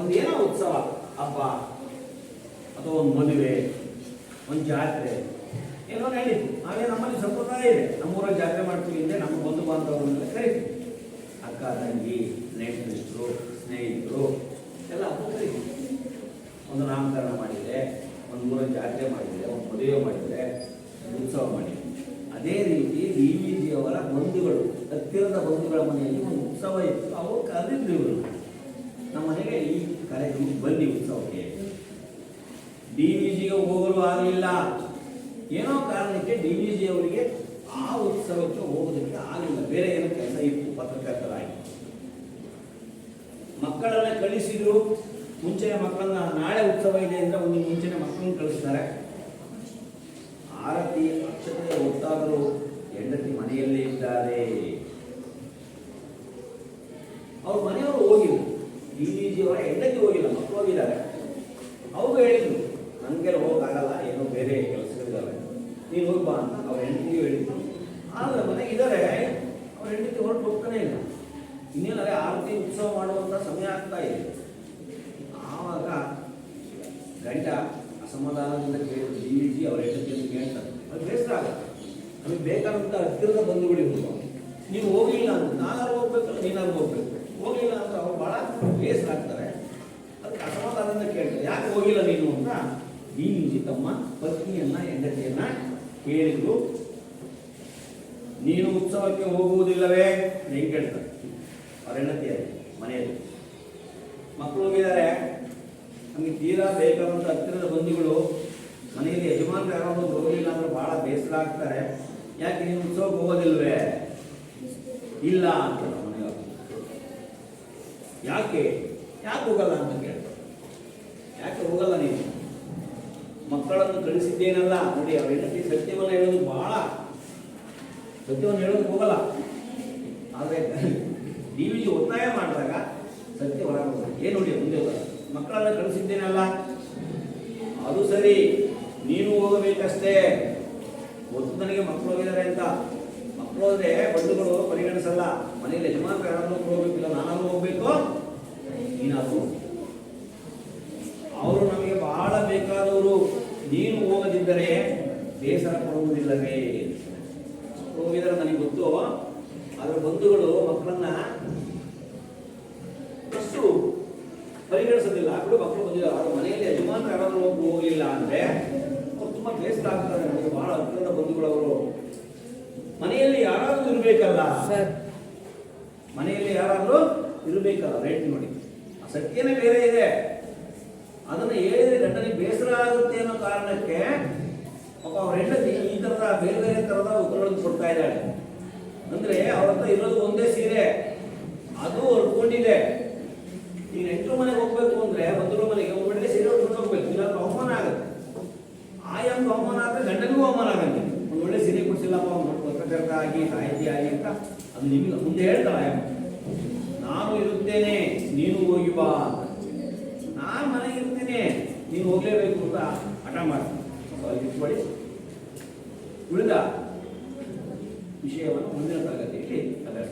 ಒಂದೇನೋ ಉತ್ಸವ, ಹಬ್ಬ ಅಥವಾ ಒಂದು ಮದುವೆ, ಒಂದು ಜಾತ್ರೆ ಏನೋ ನಡೀತು. ಹಾಗೆ ನಮ್ಮಲ್ಲಿ ಸಂಪ್ರದಾಯ ಇದೆ, ನಮ್ಮೂರ ಜಾತ್ರೆ ಮಾಡ್ತೀವಿ ಅಂದರೆ ನಮ್ಮ ಬಂಧು ಬಾಂಧವರನ್ನೆಲ್ಲ ಕರೀತೀವಿ. ಅಕ್ಕ, ತಂಗಿ, ನೆಂಟರಿಷ್ಟರು, ಸ್ನೇಹಿತರು ಎಲ್ಲ ಹಬ್ಬ ಕರೀತೀವಿ. ಒಂದು ನಾಮಕರಣ ಮಾಡಿದರೆ, ಒಂದು ಊರ ಜಾತ್ರೆ ಮಾಡಿದರೆ, ಒಂದು ಮದುವೆ ಮಾಡಿದರೆ, ಉತ್ಸವ ಮಾಡಿದೆ. ಅದೇ ರೀತಿ DVG ಅವರ ಬಂಧುಗಳು, ಹತ್ತಿರದ ಬಂಧುಗಳ ಮನೆಯಲ್ಲಿ ಒಂದು ಉತ್ಸವ ಇತ್ತು. ಅವರು ಕರೆದಿದ್ರು ಇವರು, ನಮ್ಮ ಮನೆಗೆ ಈ ಕಾರ್ಯಕ್ರಮಕ್ಕೆ ಬನ್ನಿ ಉತ್ಸವಕ್ಕೆ. DVGಗೆ ಹೋಗಲು ಆಗಲಿಲ್ಲ. ಏನೋ ಕಾರಣಕ್ಕೆ DVG ಅವರಿಗೆ ಆ ಉತ್ಸವಕ್ಕೆ ಹೋಗೋದಕ್ಕೆ ಆಗಲಿಲ್ಲ. ಬೇರೆ ಏನೋ ಕೆಲಸ ಇತ್ತು, ಪತ್ರಕರ್ತರಾಗಿ. ಮಕ್ಕಳನ್ನ ಕಳಿಸಿದ್ರು. ಮುಂಚೆನೆ ಮಕ್ಕಳನ್ನ, ನಾಳೆ ಉತ್ಸವ ಇದೆ ಅಂದರೆ ಒಂದು ಮುಂಚೆನೆ ಮಕ್ಕಳನ್ನ ಕಳಿಸ್ತಾರೆ. ಆರತಿ ಅಕ್ಷತೆ ಹೊತ್ತಾದರೂ ಹೆಂಡತಿ ಮನೆಯಲ್ಲೇ ಇದ್ದಾರೆ. ಅವರ ಹೆಂಡತಿ ಹೋಗಿಲ್ಲ, ಮಕ್ಕಳು ಹೋಗಿದ್ದಾರೆ. ಅವ್ರು ಹೇಳಿದ್ರು ನನಗೆ ಹೋಗೋಕ್ಕಾಗಲ್ಲ, ಏನೋ ಬೇರೆ ಕೆಲಸಗಳಿದ್ದಾವೆ, ನೀನು ಹೋಗಿ ಬಾ ಅಂತ ಅವ್ರ ಹೆಂಡತಿಗೆ ಹೇಳಿದ್ರು. ಆದರೆ ಮನೆಗಿದ್ದಾರೆ, ಅವ್ರ ಹೆಂಡತಿ ಹೊರಟು ಹೋಗ್ತಾನೆ ಇಲ್ಲ. ಇನ್ನೇನಾದ್ರೆ ಆರತಿ ಉತ್ಸವ ಮಾಡುವಂಥ ಸಮಯ ಆಗ್ತಾ ಇದೆ. ಆವಾಗ ಗಂಡ ಅಸಮಾಧಾನದಿಂದ ಕೇಳಿದ್ರು, ಜಿ ಅವರ ಹೆಂಡತಿಯನ್ನು ಕೇಳ್ತಾರೆ. ಅದು ಬೇಸರ ಆಗುತ್ತೆ. ನಮಗೆ ಬೇಕಾದಂಥ ಹತ್ತಿರದ ಬಂಧುಗಳಿರ್ಬೋದು, ನೀವು ಹೋಗಲಿಲ್ಲ ಅಂತ ನಾನಾರು ಹೋಗ್ಬೇಕಲ್ಲ, ನೀನಾರು ಹೋಗ್ಬೇಕು. ಹೋಗಲಿಲ್ಲ ಅಂದ್ರೆ ಅವ್ರು ಭಾಳ ಬೇಸರ ಆಗ್ತಾರೆ. ಅದಕ್ಕೆ ಅಸಮಾಧಾನದಿಂದ ಕೇಳ್ತಾರೆ, ಯಾಕೆ ಹೋಗಿಲ್ಲ ನೀನು ಅಂತ ಡಿ ತಮ್ಮ ಪತ್ನಿಯನ್ನ ಹೆಂಡತಿಯನ್ನ ಕೇಳಿದ್ರು. ನೀನು ಉತ್ಸವಕ್ಕೆ ಹೋಗುವುದಿಲ್ಲವೇ ಹೆಂಗೆ ಕೇಳ್ತಾರೆ ಅವ್ರ ಹೆಂಡತಿಯಲ್ಲಿ. ಮನೆಯಲ್ಲಿ ಮಕ್ಕಳು ಹೋಗಿದ್ದಾರೆ, ನಮಗೆ ತೀರಾ ಬೇಕಾದಂಥ ಹತ್ತಿರದ ಬಂಧುಗಳು, ಮನೆಯಲ್ಲಿ ಯಜಮಾನರು ಯಾರಾದ್ರೂ ಹೋಗಲಿಲ್ಲ ಅಂದ್ರೆ ಭಾಳ ಬೇಸರ ಆಗ್ತಾರೆ, ಯಾಕೆ ನೀನು ಉತ್ಸವಕ್ಕೆ ಹೋಗೋದಿಲ್ವೇ? ಇಲ್ಲ ಅಂತ ಮನೆಯವರು. ಯಾಕೆ ಹೋಗಲ್ಲ ಅಂತ ಕೇಳ್ತಾರೆ. ಯಾಕೆ ಹೋಗಲ್ಲ ನೀನು? ಮಕ್ಕಳನ್ನು ಕಳಿಸಿದ್ದೇನಲ್ಲ. ನೋಡಿ, ಅವ್ರ ಹೆಂಡತಿ ಸತ್ಯವನ್ನು ಹೇಳೋದು ಸತ್ಯವನ್ನು ಹೇಳೋದಕ್ಕೆ ಹೋಗಲ್ಲ. ಆದರೆ ಡಿ ಒತ್ತಾಯ ಮಾಡಿದಾಗ ಸತ್ಯ ಹೊರಗೆ ಏನು ನೋಡಿ ಮುಂದೆ ಹೋಗಲ್ಲ. ಮಕ್ಕಳನ್ನ ಕಳಿಸಿದ್ದೇನಲ್ಲ, ಅದು ಸರಿ, ನೀನು ಹೋಗಬೇಕಷ್ಟೇ. ಗೊತ್ತು ನನಗೆ ಮಕ್ಕಳು ಹೋಗಿದ್ದಾರೆ ಅಂತ. ಮಕ್ಕಳು ಹೋದ್ರೆ ಬಂಧುಗಳು ಪರಿಗಣಿಸಲ್ಲ. ಮನೇಲಿ ಯಜಮಾನರು ಯಾರಾದ್ರೂ ಹೋಗ್ಬೇಕಿಲ್ಲ, ನಾನಾದ್ರೂ ಹೋಗ್ಬೇಕು, ನೀನಾದ್ರೂ. ಅವರು ನಮಗೆ ಬಹಳ ಬೇಕಾದವರು, ನೀನು ಹೋಗದಿದ್ದರೆ ಬೇಸರ ಪಡುವುದಿಲ್ಲವೇ? ಹೋಗಿದ್ದಾರೆ ನನಗೆ ಗೊತ್ತು, ಅದರ ಬಂಧುಗಳು ಮಕ್ಕಳನ್ನ ಅಷ್ಟು ಪರಿಗಣಿಸೋದಿಲ್ಲ. ಬಿಡು, ಮಕ್ಕಳು ಬಂದಿದ್ದಾರೆ. ಅವ್ರ ಮನೆಯಲ್ಲಿ ಯಜಮಾನರು ಯಾರಾದ್ರೂ ಹೋಗಲಿಲ್ಲ ಅಂದ್ರೆ ಅವ್ರು ತುಂಬಾ ಬೇಸರ ಆಗ್ತಾರೆ. ನನಗೆ ಬಹಳ ಹತ್ತಿರದ ಬಂಧುಗಳವರು. ಮನೆಯಲ್ಲಿ ಯಾರಾದ್ರೂ ಇರಬೇಕಲ್ಲ, ಮನೆಯಲ್ಲಿ ಯಾರಾದ್ರೂ ಇರಬೇಕಲ್ಲ. ರೇಟ್ ನೋಡಿ, ಆ ಸತ್ಯನೇ ಬೇರೆ ಇದೆ. ಅದನ್ನು ಹೇಳಿದ್ರೆ ಗಂಡನಿಗೆ ಬೇಸರ ಆಗುತ್ತೆ ಅನ್ನೋ ಕಾರಣಕ್ಕೆ ಪಾಪ ಅವ್ರ ಹೆಂಡತಿ ಈ ತರದ ಬೇರೆ ಬೇರೆ ತರದ ಉತ್ತರಗಳನ್ನು ಕೊಡ್ತಾ ಇದ್ದಾಳೆ. ಅಂದ್ರೆ ಅವ್ರ ಹತ್ರ ಇರೋದು ಒಂದೇ ಸೀರೆ, ಅದು ಹೊರ್ಕೊಂಡಿದೆ. ಈಗ ನೆಂಟರು ಮನೆಗೆ ಹೋಗ್ಬೇಕು ಅಂದ್ರೆ ಬಂಧುಗಳ ಮನೆಗೆ ಒಳ್ಳೆ ಸೀರೆ ಉಟ್ಕೊಂಡು ಹೋಗ್ಬೇಕು, ಇಲ್ಲಾಂದ್ರೆ ಅವಮಾನ ಆಗುತ್ತೆ. ಆಯಂಗೆ ಅವಮಾನ ಆದ್ರೆ ಗಂಡನಿಗೂ ಅವಮಾನ ಆಗಂತೆ. ಒಂದು ಒಳ್ಳೆ ಸೀರೆ ಕೊಡ್ಸಿಲ್ಲಪ್ಪ, ಪತ್ರಕರ್ತ ಆಗಿ ಸಾಹಿತಿ ಆಗಿ ಅಂತ ಅದು ನಿಮಗೆ ಮುಂದೆ ಹೇಳ್ತಾಳೆ ಆಯಮ್ಮ. ನಾನು ಇರುತ್ತೇನೆ, ನೀನು ಹೋಗಿ ಬಾ ಅಂತ. ನಾನು ಮನೆಗೆ ಇರ್ತೀನಿ, ನೀನು ಹೋಗ್ಲೇಬೇಕು ಅಂತ ಹಠ ಮಾಡ್ತೀನಿ. ಇಟ್ಕೊಳ್ಳಿ. ಉಳಿದ ವಿಷಯವನ್ನು ಮುಂದಿನ ತರಗತಿಯಲ್ಲಿ ಅಭ್ಯಾಸ